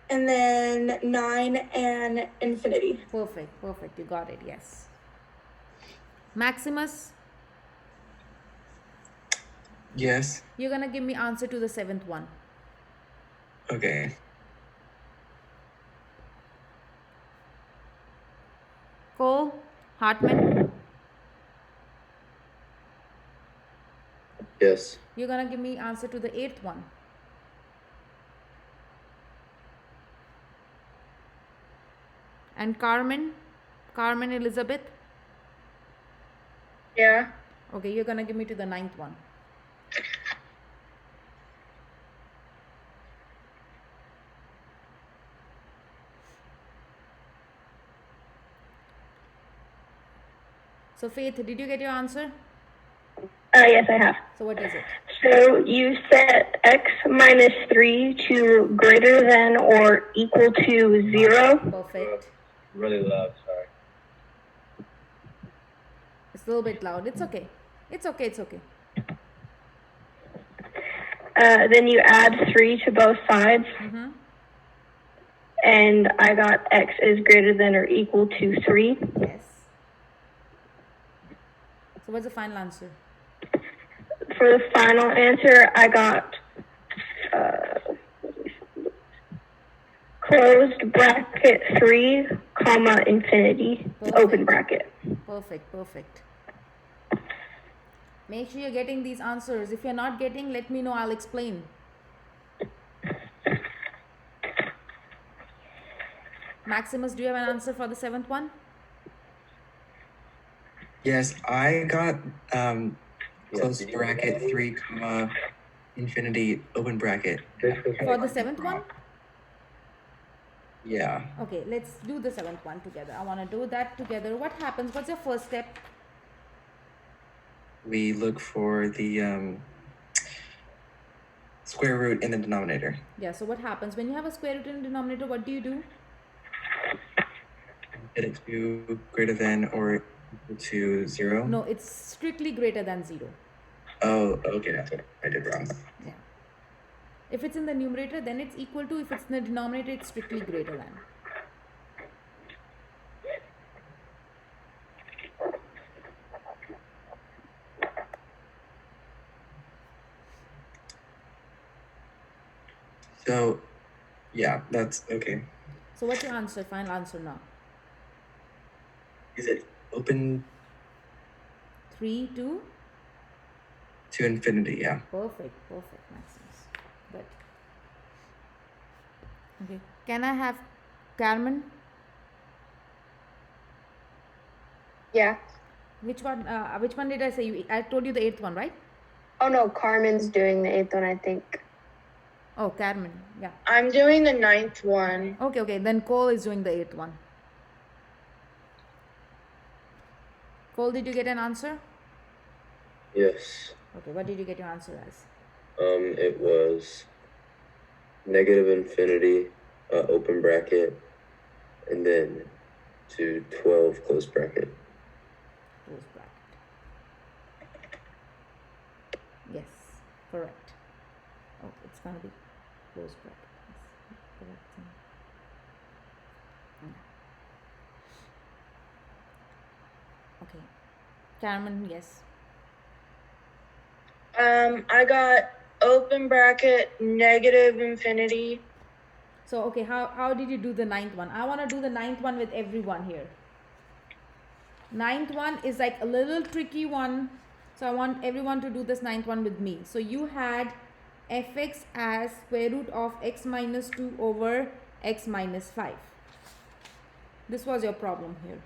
and then 9 and infinity.
Perfect. You got it. Yes. Maximus,
Yes.
you're going to give me answer to the 7th one.
Okay.
Cole, Hartman,
Yes.
you're going to give me answer to the 8th one. And Carmen Elizabeth,
Yeah.
okay, you're going to give me to the 9th one. So Faith, did you get your answer?
Yes, I have.
So what is it?
So you set x minus 3 to greater than or equal to 0.
Perfect.
Really loud, sorry.
It's a little bit loud. It's okay. It's okay.
Then you add 3 to both sides.
Mm-hmm.
And I got x is greater than or equal to 3.
Yes. So what's the final answer?
For the final answer, I got closed bracket 3, comma, infinity, open bracket.
Perfect. Make sure you're getting these answers. If you're not getting, let me know. I'll explain. Maximus, do you have an answer for the 7th one?
Yes, I got close
Yeah.
bracket 3 comma infinity open bracket.
For the seventh one?
Yeah.
Okay, let's do the seventh one together. I want to do that together. What happens? What's your first step?
We look for the square root in the denominator.
Yeah, so what happens? When you have a square root in the denominator, what do you do?
Get it to greater than or equal to 0?
No, it's strictly greater than 0.
Oh, okay, that's what I did wrong.
Yeah. If it's in the numerator, then it's equal to. If it's in the denominator, it's strictly greater than.
So, yeah, that's okay.
So what's your answer? Final answer now.
Is it open
3 to?
to infinity? Yeah.
Perfect, Maximus. Good. Okay. Can I have Carmen?
Yeah.
Which one? Which one did I say? I told you the 8th one, right?
Oh no, Carmen's doing the 8th one, I think.
Oh, Carmen. Yeah.
I'm doing the 9th one.
Okay. Then Cole is doing the 8th one. Cole, did you get an answer?
Yes.
Okay. What did you get your answer as?
It was negative infinity, open bracket, and then to 12 close bracket.
Close bracket. Yes, correct. Oh, it's gonna be close bracket. Yes, correct. Okay. Carmen, yes.
I got open bracket, negative infinity.
So, okay, how did you do the 9th one? I want to do the 9th one with everyone here. 9th one is like a little tricky one. So, I want everyone to do this 9th one with me. So, you had fx as square root of x minus 2 over x minus 5. This was your problem here.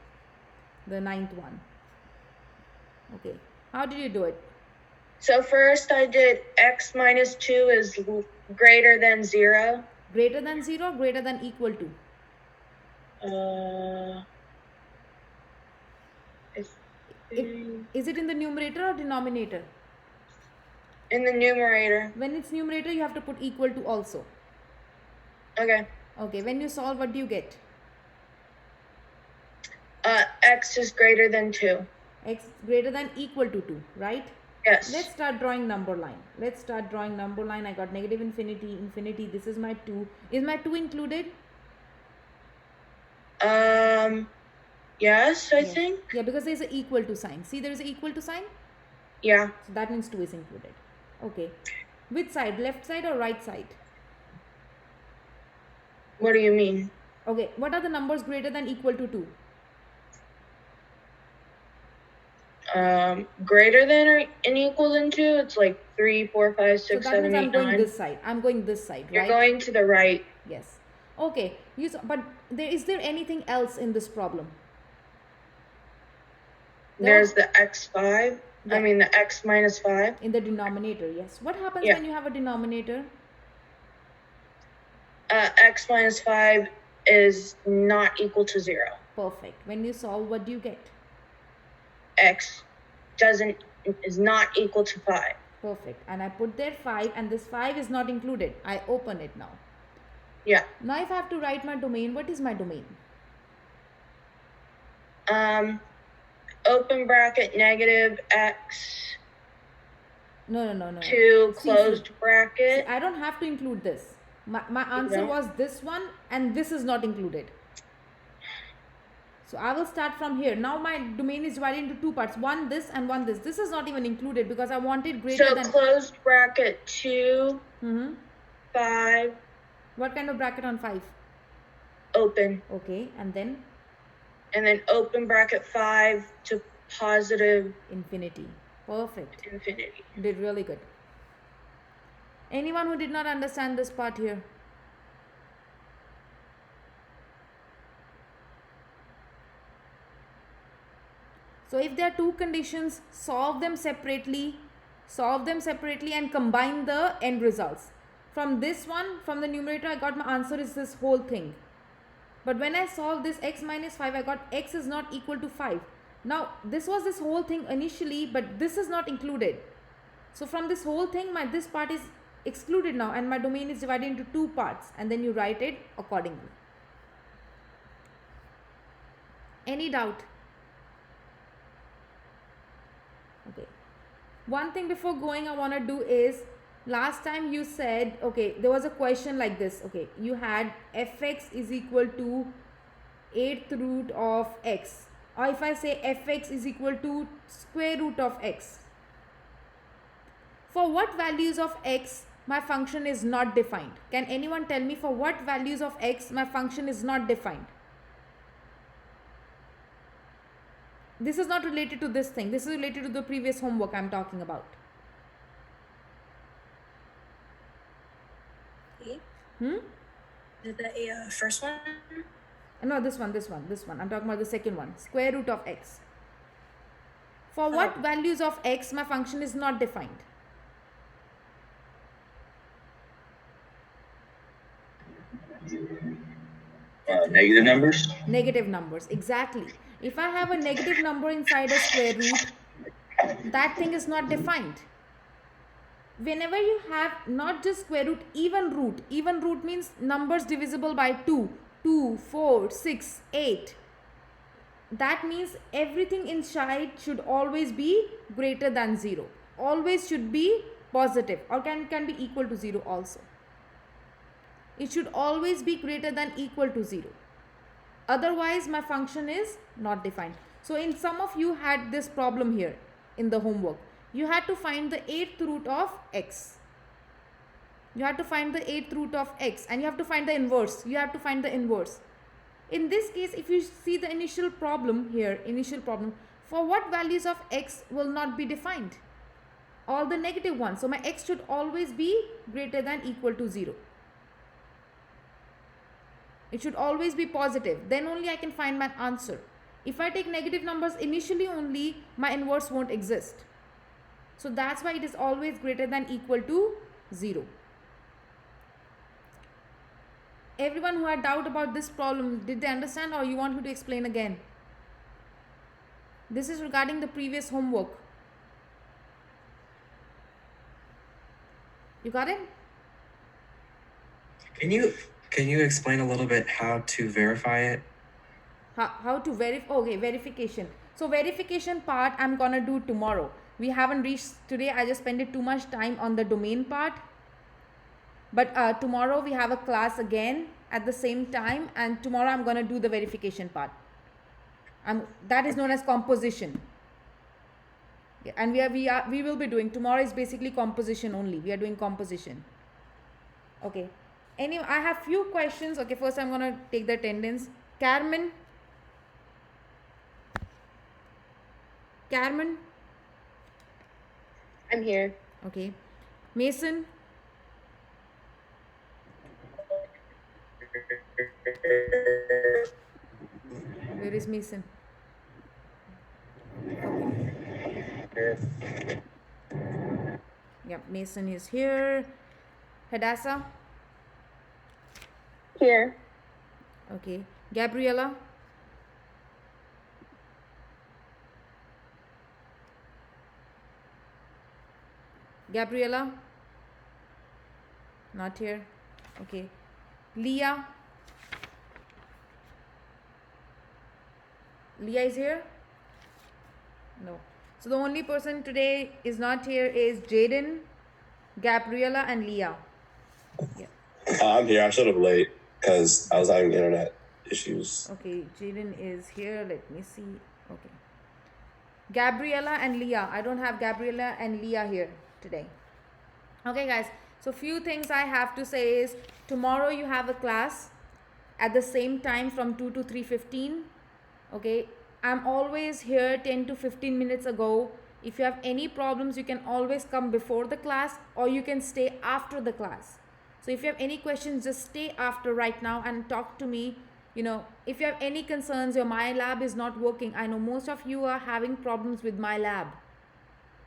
The 9th one. Okay. How did you do it?
So first I did x minus 2 is greater than 0.
Greater than 0, greater than equal to? Is it in the numerator or denominator?
In the numerator.
When it's numerator, you have to put equal to also.
Okay.
Okay, when you solve, what do you get?
X is greater than 2.
X greater than equal to 2, right?
Yes.
Let's start drawing number line. I got negative infinity, infinity. This is my 2. Is my 2 included?
Yes, I think.
Yeah, because there's an equal to sign. See, there is an equal to sign?
Yeah.
So that means 2 is included. Okay. Which side? Left side or right side?
What do you mean?
Okay. What are the numbers greater than equal to 2?
Greater than or equal than 2, it's like 3, 4, 5, 6,
so that
7,
means
8,
I'm going
9.
this side. I'm going this side, right?
You're going to the right.
Yes. Okay. But is there anything else in this problem?
There's the x5.
Yeah.
I mean the x minus 5.
In the denominator, yes. What happens
Yeah.
when you have a denominator?
X minus 5 is not equal to 0.
Perfect. When you solve, what do you get?
X is not equal to 5.
Perfect. And I put there 5 and this 5 is not included. I open it now.
Yeah.
Now if I have to write my domain, what is my domain?
Open bracket negative x.
No.
To closed bracket.
See, I don't have to include this. My answer was this one and this is not included. So I will start from here. Now my domain is divided into 2 parts. One this and one this. This is not even included because I wanted greater than...
So closed bracket 2, 5.
What kind of bracket on 5?
Open.
Okay, and then?
And then open bracket 5 to positive
infinity. Perfect.
Infinity.
You did really good. Anyone who did not understand this part here? So if there are two conditions, solve them separately and combine the end results. From this one, from the numerator, I got my answer is this whole thing. But when I solve this x minus 5, I got x is not equal to 5. Now, this was this whole thing initially, but this is not included. So from this whole thing, this part is excluded now, and my domain is divided into two parts, and then you write it accordingly. Any doubt? Okay. One thing before going I want to do is, last time you said, okay, there was a question like this. Okay, you had fx is equal to 8th root of x, or if I say fx is equal to square root of x. For what values of x my function is not defined? Can anyone tell me for what values of x my function is not defined? This is not related to this thing. This is related to the previous homework I'm talking about.
The first one?
No, this one. I'm talking about the second one. Square root of x. For what values of x my function is not defined?
Negative numbers?
Negative numbers, exactly. If I have a negative number inside a square root, that thing is not defined. Whenever you have not just square root, even root means numbers divisible by 2, 4, 6, 8. That means everything inside should always be greater than 0. Always should be positive, or can be equal to 0 also. It should always be greater than equal to 0. Otherwise, my function is not defined. So, in some of you had this problem here in the homework. You had to find the 8th root of x. You had to find the 8th root of x, and you have to find the inverse. In this case, if you see the initial problem here, for what values of x will not be defined? All the negative ones. So, my x should always be greater than equal to 0. It should always be positive. Then only I can find my answer. If I take negative numbers initially only, my inverse won't exist. So that's why it is always greater than equal to 0. Everyone who had doubt about this problem, did they understand, or you want me to explain again? This is regarding the previous homework. You got it?
Can you explain a little bit how to verify it?
How to verify? Okay, verification. So verification part I'm gonna do tomorrow. We haven't reached today. I just spent too much time on the domain part. But tomorrow we have a class again at the same time, and tomorrow I'm gonna do the verification part. That is known as composition. Yeah, and we will be doing, tomorrow is basically composition only. We are doing composition. Okay. Anyway, I have few questions. Okay, first I'm gonna take the attendance. Carmen,
I'm here.
Okay. Mason, where is Mason? Okay. Yep, Mason is here. Hadassah?
Here.
Okay. Gabriella? Not here. Okay. Leah? Leah is here? No. So the only person today is not here is Jaden, Gabriella, and Leah. Yeah.
I'm here. I showed up late because I was having internet issues.
Okay, Jaden is here. Let me see. Okay. Gabriella and Leah. I don't have Gabriella and Leah here today. Okay, guys. So few things I have to say is, tomorrow you have a class at the same time from 2 to 3:15. Okay. I'm always here 10 to 15 minutes ago. If you have any problems, you can always come before the class, or you can stay after the class. So if you have any questions, just stay after right now and talk to me you know, if you have any concerns, your MyLab is not working. I know most of you are having problems with MyLab.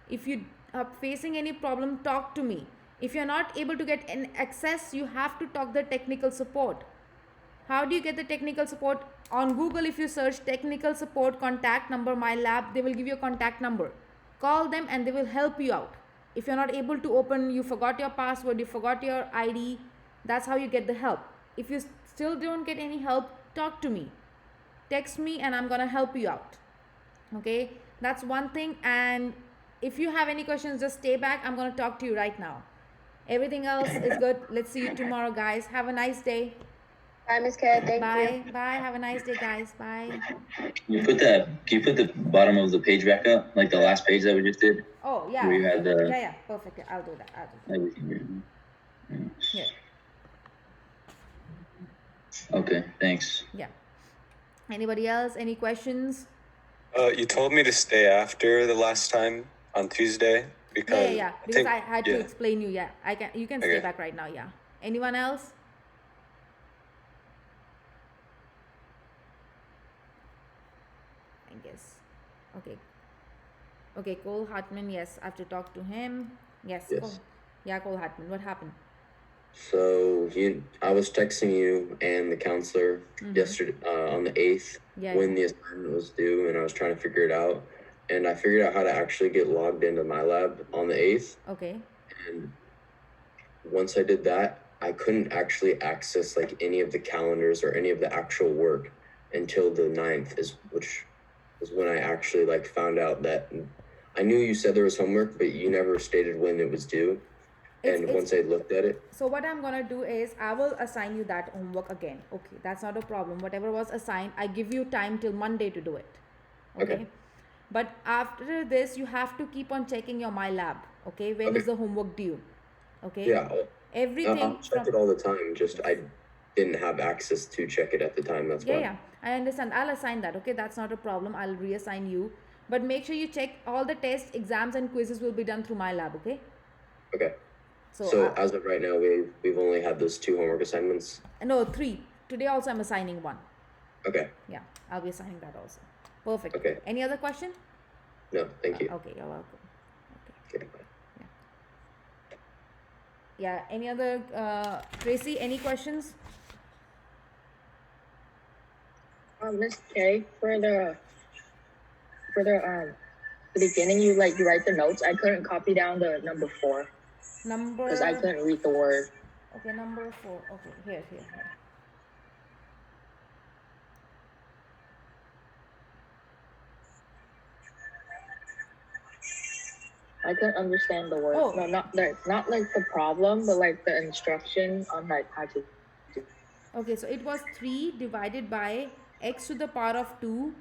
If you are facing any problem, talk to me. If you're not able to get an access, you have to talk the technical support. How do you get the technical support? On Google, if you search technical support contact number MyLab, they will give you a contact number. Call them and they will help you out. If you're not able to open, you forgot your password, you forgot your ID, that's how you get the help. If you still don't get any help, talk to me. Text me and I'm gonna help you out. Okay, that's one thing. And if you have any questions, just stay back. I'm gonna talk to you right now. Everything else is good. Let's see you tomorrow, guys. Have a nice day.
Bye, Miss Kay. Thank
Bye.
you.
Bye. Have a nice day, guys. Bye.
Can you put the bottom of the page back up, like the last page that we just did?
Oh yeah.
Where you had the
Yeah. Perfect. I'll do that.
everything.
Yeah.
Okay, thanks.
Yeah. Anybody else? Any questions?
You told me to stay after the last time on Tuesday because
Because I had to
yeah.
explain you. Yeah. You can stay
Okay.
back right now. Yeah. Anyone else? I guess. Okay. Okay, Cole Hartman. Yes, I have to talk to him. Yes.
Yes.
Cole. Yeah, Cole Hartman. What happened?
So I was texting you and the counselor yesterday on the 8th
Yeah,
when
yeah.
the assignment was due, and I was trying to figure it out. And I figured out how to actually get logged into MyLab on the 8th.
Okay.
And once I did that, I couldn't actually access like any of the calendars or any of the actual work until the 9th, which was when I actually like found out that I knew you said there was homework, but you never stated when it was due. And once I looked at it,
So what I'm gonna do is I will assign you that homework again. Okay, that's not a problem. Whatever was assigned, I give you time till Monday to do it. Okay. But after this, you have to keep on checking your MyLab. Okay, when is the homework due? Okay.
yeah,
Everything.
I'll check it all the time. Just I didn't have access to check it at the time. That's why.
Yeah, I understand. I'll assign that. Okay, that's not a problem. I'll reassign you. But make sure you check all the tests, exams, and quizzes will be done through MyLab. Okay.
Okay.
So,
So as of right now, we've only had those 2 homework assignments.
no, 3. Today also I'm assigning 1.
Okay.
Yeah, I'll be assigning that also. Perfect.
Okay.
Any other question?
No, thank you.
Okay, you're welcome.
Okay, bye.
Yeah, any other, Tracy, any questions?
Miss K, for the beginning, you write the notes. I couldn't copy down the number 4
Number.
because I couldn't read the word.
Okay, number 4. Okay, here.
I couldn't understand the word.
Oh.
No, not like the problem, but like the instruction on like how to.
Okay, so it was 3 divided by x to the power of 2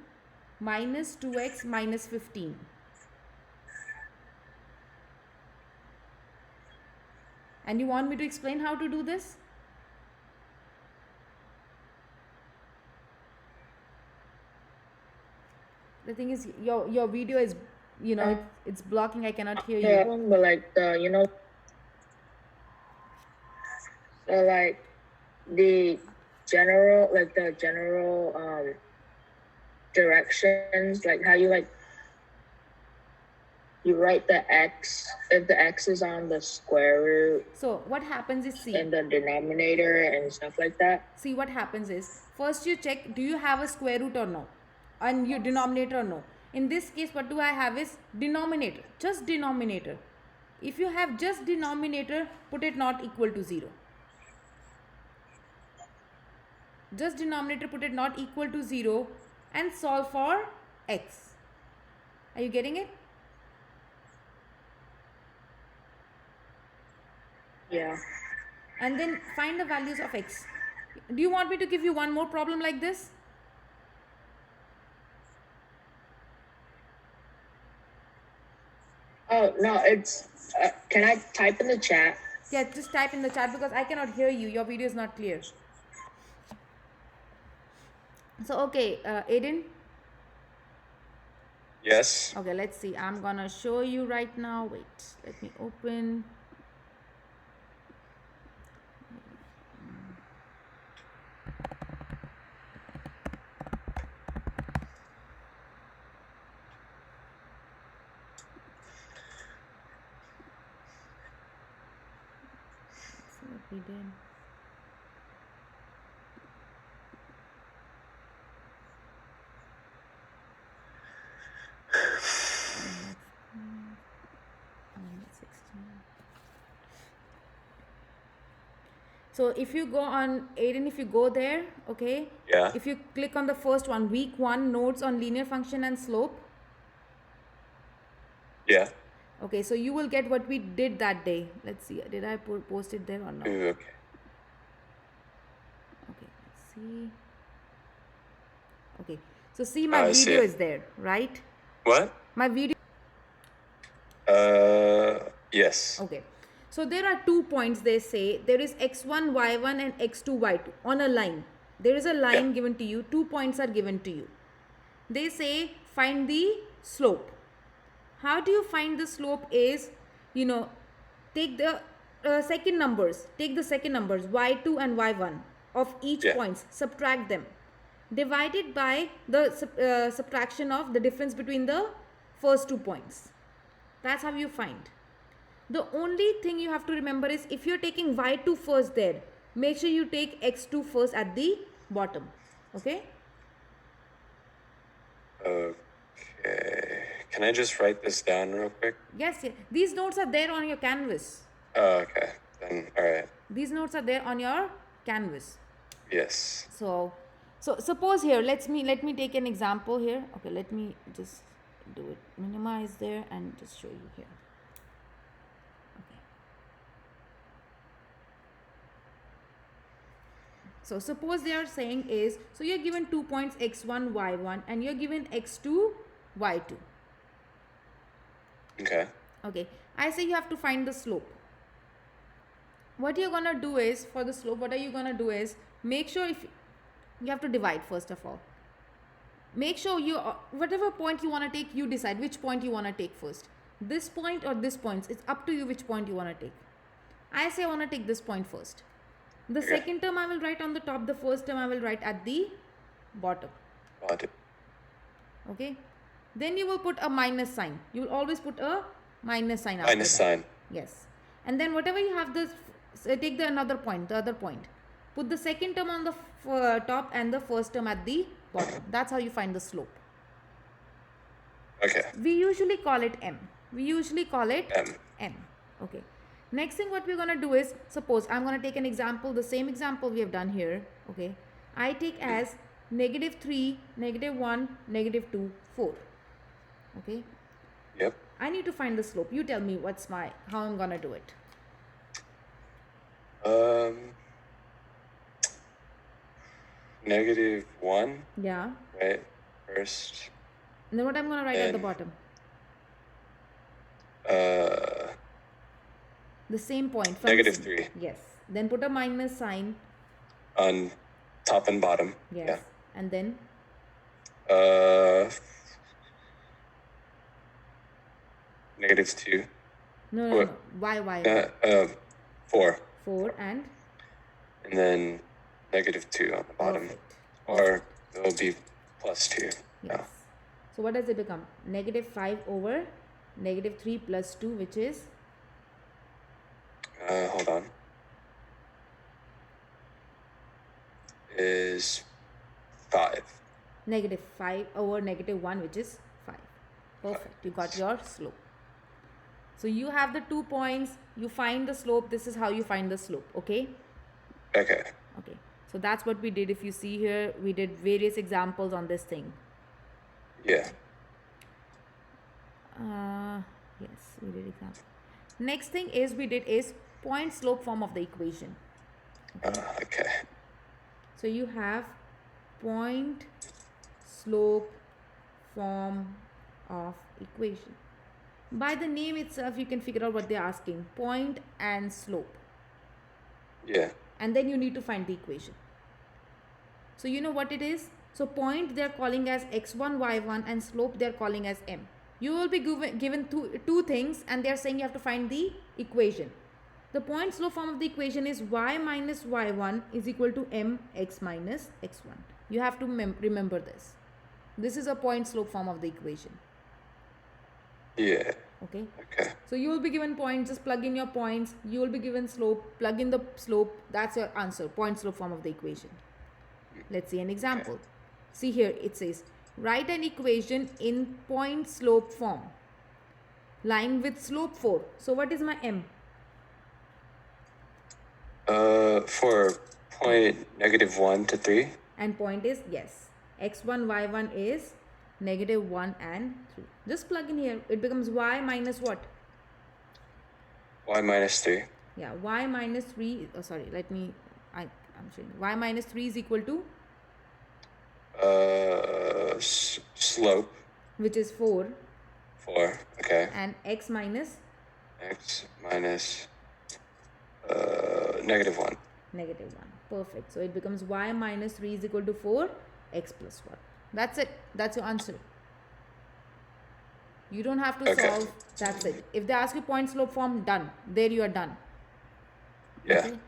minus 2x minus 15. And you want me to explain how to do this? The thing is, your video is, it's blocking. I cannot hear you.
Yeah, but like the so like the general directions, like how you write the x if the x is on the square root.
So what happens is, see,
in the denominator and stuff like that.
See, what happens is, first you check, do you have a square root or no? And your denominator or no? In this case, what do I have is denominator, just denominator. If you have just denominator, put it not equal to 0. Just denominator, put it not equal to 0 and solve for x. Are you getting it?
Yeah.
And then find the values of x. Do you want me to give you one more problem like this?
Oh no, it's. Can I type in the chat?
Yeah, just type in the chat because I cannot hear you. Your video is not clear. So, okay, Aiden.
Yes.
Okay, let's see. I'm gonna show you right now. Wait, let me open. we did. So if you go on Aiden, if you go there, okay,
Yeah.
if you click on the first one, week 1 notes on linear function and slope,
Yeah.
okay, so you will get what we did that day. Let's see, did I post it there or not?
Ooh, okay.
Okay, let's see. Okay, so see my
I see
video
it.
is there, right?
What?
My video.
Yes.
Okay, so there are 2 points. They say there is x1 y1 and x2 y2 on a line. There is a line given to you, 2 points are given to you. They say find the slope. How do you find the slope is, you know, take the second numbers, y2 and y1 of each points, subtract them, divide it by the subtraction of the difference between the first 2 points. That's how you find. The only thing you have to remember is if you're taking y2 first there, make sure you take x2 first at the bottom. Okay?
Okay. Can I just write this down real quick?
Yes, yes. These notes are there on your canvas.
Oh, okay. Then, all right.
These notes are there on your canvas.
Yes.
So suppose here, let me take an example here. Okay, let me just do it, minimize there and just show you here. Okay. So suppose they are saying is, so you're given 2 points x1, y1 and you're given x2, y2.
Okay.
Okay, I say you have to find the slope. What you're gonna do is, for the slope, what are you gonna do is, make sure if you have to divide first of all. Make sure you, whatever point you want to take, you decide which point you want to take first. This point or this point, it's up to you which point you want to take. I say I want to take this point first. The second term I will write on the top, the first term I will write at the bottom. Okay. Then you will put a minus sign. You will always put a minus sign after
Minus
that.
sign.
Yes. And then whatever you have this, take the another point, the other point. Put the second term on the top and the first term at the bottom. That's how you find the slope.
Okay.
We usually call it m. M. Okay. Next thing what we're going to do is, suppose I'm going to take an example, the same example we have done here. Okay. I take as -3, -1, -2, 4. Okay.
Yep.
I need to find the slope. You tell me how I'm going to do it.
-1.
Yeah.
Right. First.
And then what I'm going to write at the bottom? The same point. From
-3.
Yes. Then put a minus sign.
On top and bottom.
Yes.
Yeah.
And then?
-2.
No. Why?
4.
4 and?
And then -2 on the bottom.
Perfect.
Or it will be +2.
Yes. So what does it become? -5 over -3 plus 2, which is?
Hold on. Is 5.
-5 over -1, which is 5. Perfect. You got your slope. So you have the 2 points. You find the slope. This is how you find the slope. Okay?
Okay.
Okay. So that's what we did. If you see here, we did various examples on this thing.
Yeah.
Yes, we did example. Next thing we did is point slope form of the equation.
Okay.
So you have point slope form of equation. By the name itself, you can figure out what they're asking. Point and slope.
Yeah.
And then you need to find the equation. So you know what it is? So point they're calling as x1, y1 and slope they're calling as m. You will be given two things and they're saying you have to find the equation. The point slope form of the equation is y minus y1 is equal to mx minus x1. You have to remember this. This is a point slope form of the equation.
Yeah.
Okay.
Okay.
So you will be given points, just plug in your points. You will be given slope, plug in the slope. That's your answer, point slope form of the equation. Let's see an example. See here, it says, write an equation in point slope form. Line with slope 4. So what is my M?
For point -1 to 3.
And point is, yes, x1, y1 is -1 and 3. Just plug in here. It becomes y minus what?
Y minus 3.
Yeah, y minus 3. Oh, sorry, I'm showing. Y minus 3 is equal to?
Slope.
Which is 4.
4. Okay.
And x minus?
X minus -1.
-1. Perfect. So it becomes y minus 3 is equal to 4, x plus 1. That's it. That's your answer. You don't have to solve. That's it. If they ask you point slope form, done. There you are done.
Yeah.
Okay?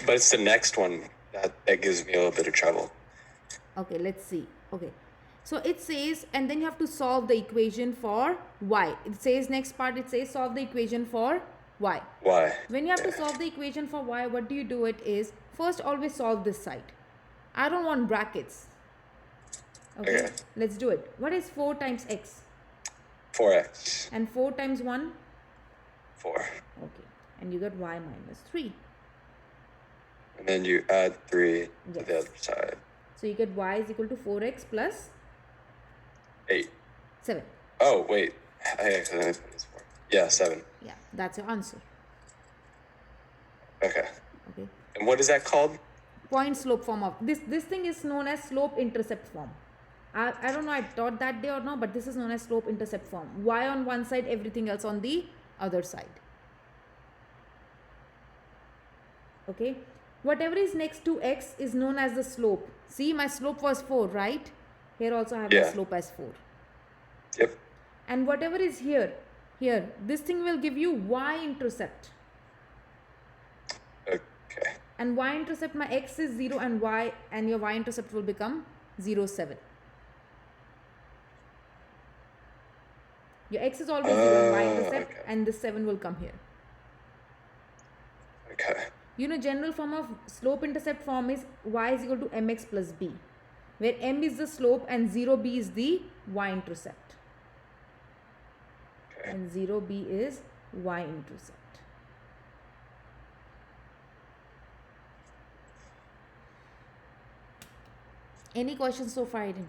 But it's the next one that gives me a little bit of trouble.
Okay, let's see. Okay. So it says, and then you have to solve the equation for y. It says next part, it says solve the equation for y.
Y.
When you have to solve the equation for y, what do you do it is, first always solve this side. I don't want brackets. Okay. Let's do it. What is 4 times x?
4x.
And 4 times 1?
4.
Okay. And you get y minus 3.
And then you add 3 to the other side.
So you get y is equal to 4x plus
8.
7.
Oh, wait. I accidentally put this 4. Yeah, 7.
Yeah, that's your answer.
Okay.
Okay.
And what is that called?
Point slope form of this thing is known as slope intercept form. I don't know I taught that day or not, but this is known as slope intercept form. Y on one side, everything else on the other side. Okay. Whatever is next to x is known as the slope. See, my slope was 4, right? Here also I have the slope as 4.
Yep.
And whatever is here, this thing will give you y-intercept.
Okay.
And y-intercept, my x is 0 and y, and your y-intercept will become 0, 7. Your x is always 0 and y-intercept, and this 7 will come here.
Okay.
You know, general form of slope intercept form is y is equal to mx plus b, where m is the slope and 0b is the y-intercept.
Okay.
And 0b is y-intercept. Any questions so far, Aiden?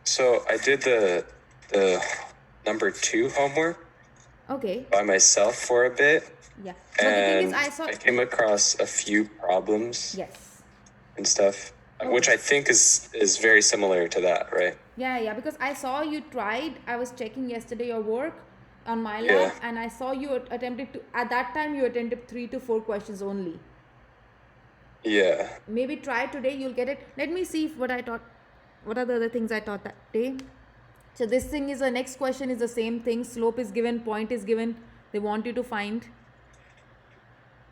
So I did the number 2 homework.
Okay.
By myself for a bit.
Yeah. But the thing is,
I came across a few problems.
Yes.
And stuff, which I think is very similar to that, right?
Yeah, because I saw you tried. I was checking yesterday your work on my lab, and I saw you attempted to. At that time, you attempted 3 to 4 questions only.
Yeah.
Maybe try today. You'll get it. Let me see if what I taught. What are the other things I taught that day? So this thing is the next question is the same thing. Slope is given, point is given. They want you to find.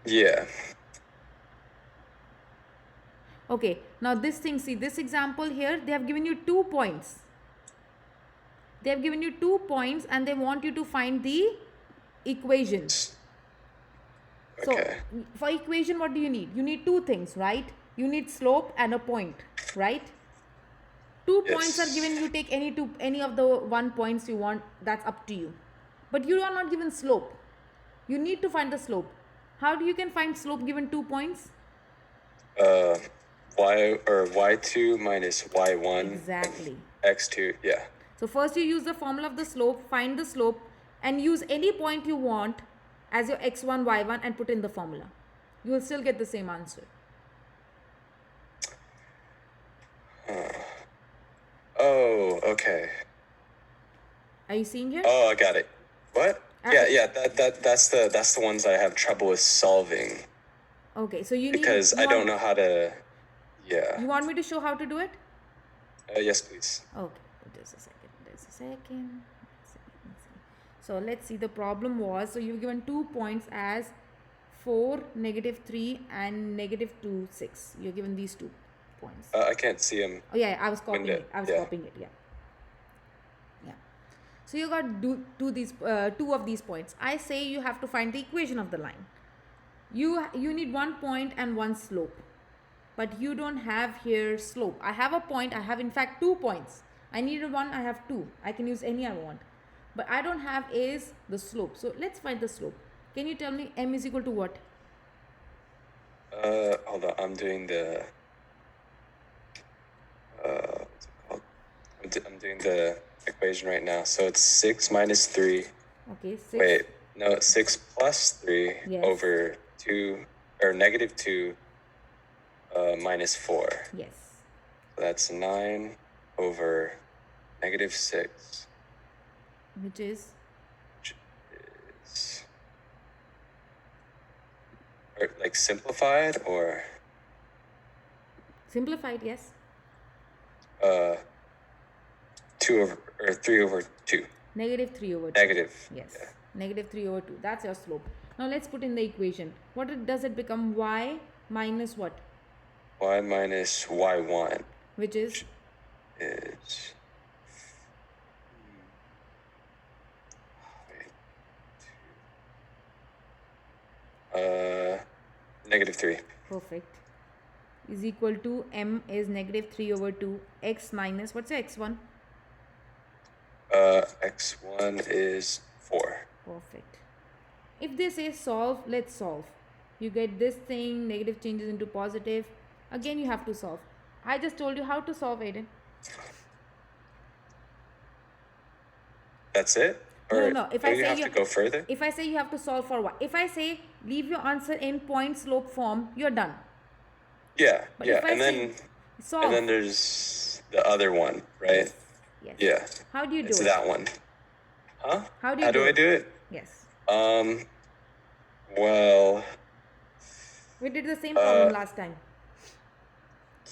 Yeah.
Okay. Now this thing, see this example here, they have given you 2 points. They have given you 2 points and they want you to find the equation.
Okay.
So for equation, what do you need? You need 2 things, right? You need slope and a point, right? 2 points are given. You take any of the 1 points you want. That's up to you. But you are not given slope. You need to find the slope. How do you can find slope given 2 points?
Y2 minus y1.
Exactly.
X2. Yeah.
So first you use the formula of the slope. Find the slope and use any point you want as your x1, y1 and put in the formula. You will still get the same answer.
Oh, okay.
Are you seeing here?
Oh, I got it. What? Yeah. That's the ones I have trouble with solving.
Okay, so you
because I don't know how to. Yeah.
You want me to show how to do it?
Yes, please.
Okay, there's a second. So let's see. The problem was, so you've given 2 points as 4, -3 and -2, 6. You're given these 2 points.
I can't see them.
Oh yeah, I was copying it. I was copying it. Yeah. So you got two of these points. I say you have to find the equation of the line. You need 1 point and 1 slope, but you don't have here slope. I have a point. I have in fact 2 points. I needed 1. I have 2. I can use any I want, but I don't have is the slope. So let's find the slope. Can you tell me m is equal to what?
Hold on. I'm doing the. What's it called? I'm doing the equation right now. So it's 6 minus 3.
Okay. 6.
Wait, no, it's 6 plus 3
Yes.
over 2 or negative 2 minus 4.
Yes.
So that's 9 over negative 6.
Which is
Is or like simplified or
simplified. Yes.
2 over or 3 over 2.
Negative 3 over 2.
Negative.
Yes. Negative 3 over 2. That's your slope. Now let's put in the equation. Does it become? Y minus what?
Y minus y1
Which is
is negative 3.
perfect. Is equal to m is negative 3 over 2 x minus what's your x1?
X1 is 4.
Perfect. If they say solve, let's solve. You get this thing, negative changes into positive. Again, you have to solve. I just told you how to solve, Aiden.
That's it?
No. If I
you
say
have to go further?
If I say you have to solve for what? If I say leave your answer in point slope form, you're done.
Yeah,
But
yeah.
if I
And
say
then
solve.
and then there's the other one, right?
Yes.
Yeah.
How do you do
It's
it?
that one. Huh?
How do you
How
do
do I
it?
do it?
Yes.
Well,
We did the same problem last time.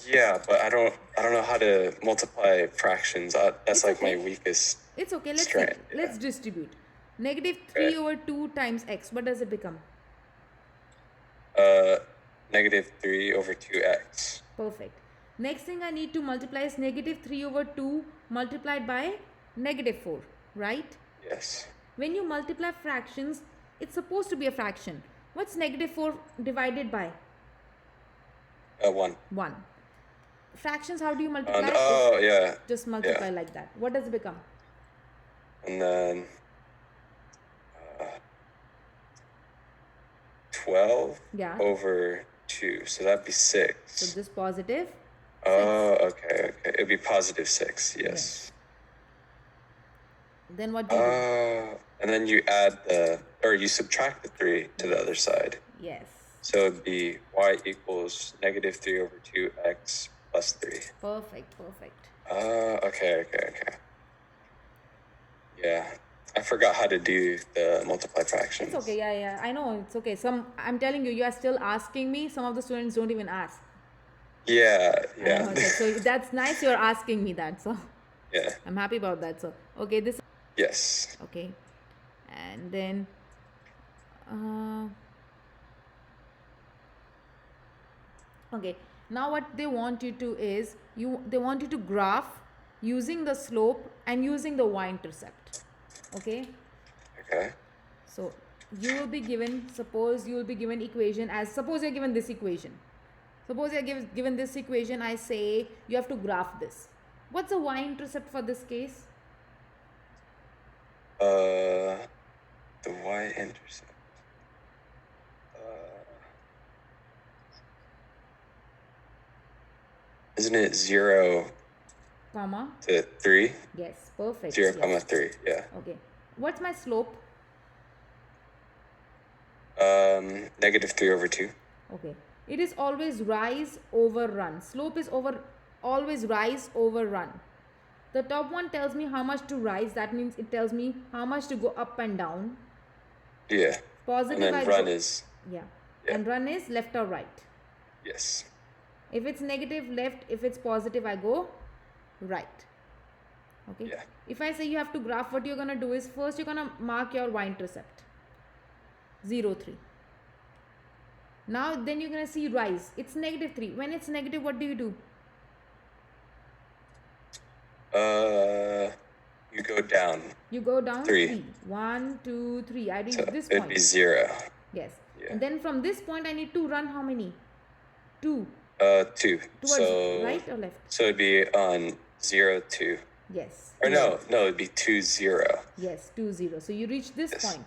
yeah, but I don't know how to multiply fractions. That's
It's
like
okay.
my weakest
It's okay. Let's
strength.
let's distribute. Negative 3 over 2 times x. What does it become?
Negative 3 over 2x.
Perfect. Next thing I need to multiply is negative 3 over 2 multiplied by negative 4, right?
Yes.
When you multiply fractions, it's supposed to be a fraction. What's negative 4 divided by?
1.
1. Fractions, how do you multiply?
Oh, yeah.
Just multiply like that. What does it become?
And then 12
Yeah.
over 2. So that'd be 6.
So this positive.
Oh, okay. It'd be positive 6, yes.
Then what do you do?
And then you add you subtract the 3 to the other side.
Yes.
So it'd be y equals negative 3 over 2x plus 3.
Perfect.
Okay. Yeah. I forgot how to do the multiply fractions.
It's okay. Yeah. I know. It's okay. I'm telling you, you are still asking me. Some of the students don't even ask.
Yeah.
Okay, so that's nice. You're asking me that. So
Yeah.
I'm happy about that. So okay, this.
Yes.
Okay, and then. Okay. Now what they want you to is they want you to graph using the slope and using the y-intercept. Okay.
Okay.
So you will be given, suppose you will be given equation as, suppose you're given this equation. Suppose you're given this equation, I say you have to graph this. What's the y-intercept for this case?
The y-intercept. Isn't it 0
Comma?
to 3?
Yes, perfect.
0,
yes.
comma 3, yeah.
Okay. What's my slope?
Negative 3 over 2.
Okay. It is always rise over run. Slope is always rise over run. The top one tells me how much to rise. That means it tells me how much to go up and down.
Yeah.
Positive.
And then run is.
Yeah. And run is left or right.
Yes.
If it's negative, left. If it's positive, I go right. Okay.
Yeah.
If I say you have to graph, what you're gonna do is first you're gonna mark your y-intercept. 0, 3. Now then you're gonna see rise. It's negative 3. When it's negative, what do you do?
You go down.
You go down
3.
3. 1, 2, 3. I reach
So
this
it'd
point.
be 0.
Yes.
Yeah.
And then from this point, I need to run how many? 2.
2.
Towards
So
right or left?
So it'd be on 0, 2.
Yes.
Or no, it'd be 2, 0.
Yes, 2, 0. So you reach this
Yes.
point.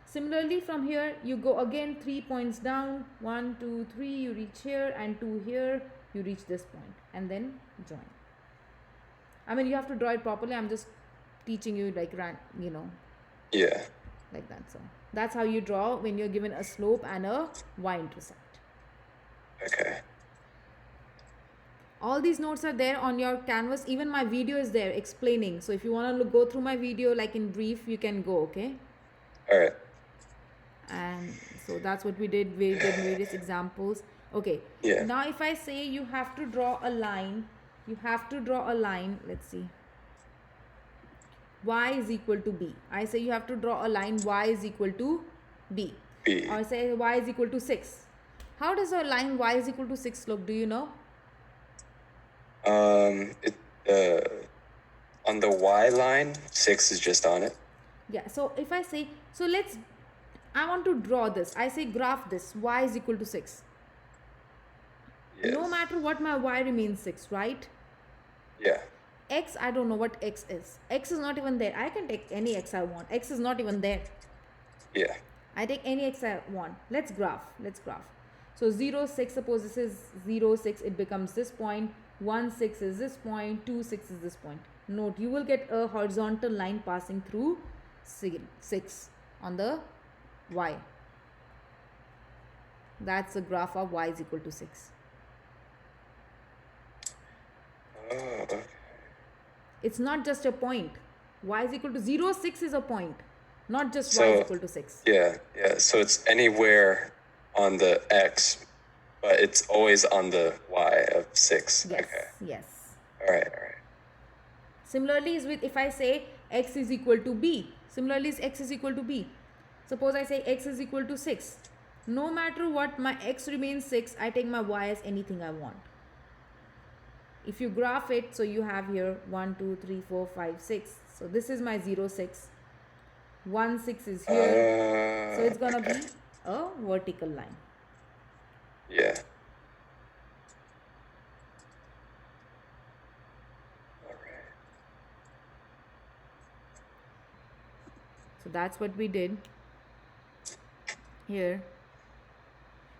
Similarly, from here, you go again 3 points down. 1, 2, 3, you reach here, and 2 here, you reach this point, and then join. I mean, you have to draw it properly. I'm just teaching you like,
Yeah.
like that. So that's how you draw when you're given a slope and a y-intercept.
Okay.
All these notes are there on your canvas. Even my video is there explaining. So if you want to go through my video like in brief, you can go, okay?
All right.
And so that's what we did. We did various examples. Okay.
Yeah.
Now if I say you have to draw a line, let's see. Y is equal to B. I say you have to draw a line Y is equal to B.
B.
Or say Y is equal to 6. How does a line Y is equal to 6 look? Do you know?
On the Y line, 6 is just on it.
Yeah. So if I say, I want to draw this. I say graph this. Y is equal to 6.
Yes.
No matter what, my Y remains 6, right?
Yeah.
X, I don't know what X is. X is not even there. I can take any X I want. X is not even there.
Yeah.
I take any X I want. Let's graph. So 0, 6, suppose this is 0, 6, it becomes this point. 1, 6 is this point. 2, 6 is this point. Note, you will get a horizontal line passing through 6 on the Y. That's the graph of Y is equal to 6.
Oh, okay.
It's not just a point. Y is equal to 0, 6 is a point. Not just
So,
Y is equal to 6.
Yeah. So it's anywhere on the X, but it's always on the Y of 6.
Yes.
Okay.
Yes.
All right.
Similarly is with if I say X is equal to B. Similarly is X is equal to B. Suppose I say X is equal to 6. No matter what, my X remains 6. I take my Y as anything I want. If you graph it, so you have here 1, 2, 3, 4, 5, 6. So this is my 0, 6. 1, 6 is here. So it's going to be a vertical line.
Yeah.
So that's what we did here.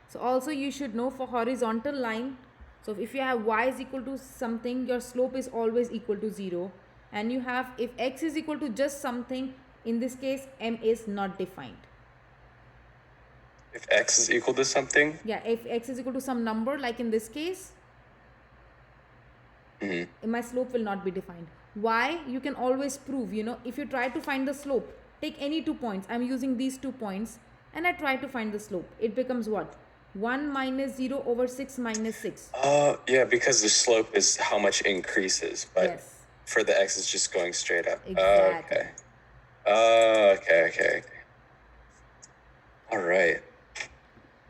So also you should know for horizontal line, so if you have y is equal to something, your slope is always equal to 0. And you have, if x is equal to just something, in this case m is not defined.
If X is equal to something,
Yeah, if x is equal to some number, like in this case, my slope will not be defined. Y, you can always prove, if you try to find the slope, take any 2 points. I'm using these 2 points and I try to find the slope. It becomes what? 1 minus 0 over 6 minus 6.
yeah, because the slope is how much increases, but
Yes.
for the X, it's just going straight up.
Exactly.
Okay. All right.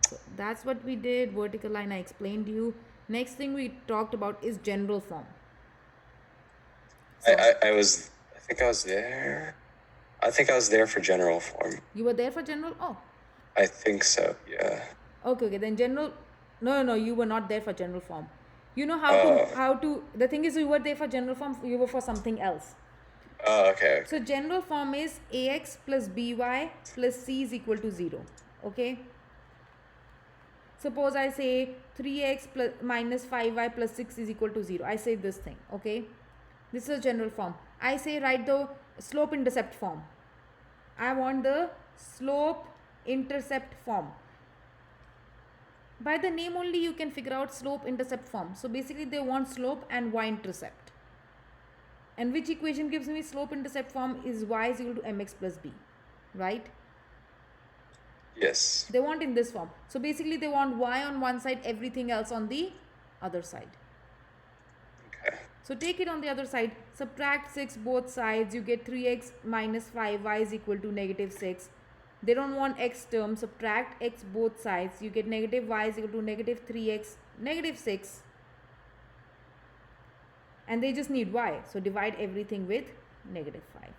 So that's what we did. Vertical line I explained to you. Next thing we talked about is general form.
I think I was there. I think I was there for general form.
You were there for general? Oh,
I think so, yeah.
okay. Then general. No, you were not there for general form. You know how to. The thing is, you were there for general form. You were for something else.
Oh, okay.
So general form is ax plus by plus c is equal to 0. Okay. Suppose I say 3x plus minus 5y plus 6 is equal to 0. I say this thing. Okay. This is general form. I say write the slope intercept form. I want the slope intercept form. By the name only you can figure out slope intercept form. So basically they want slope and y-intercept. And which equation gives me slope intercept form is y is equal to mx plus b. Right?
Yes.
They want in this form. So basically they want y on one side, everything else on the other side.
Okay.
So take it on the other side. Subtract 6 both sides. You get 3x minus 5y is equal to negative 6. They don't want x term. Subtract x both sides. You get negative y is equal to negative 3x negative 6. And they just need y. So divide everything with negative 5.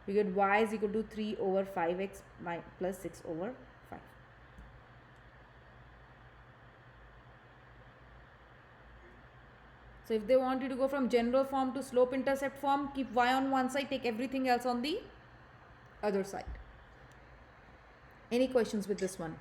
You get y is equal to 3 over 5x plus 6 over 5. So if they want you to go from general form to slope intercept form, keep y on one side, take everything else on the other side. Any questions with this one?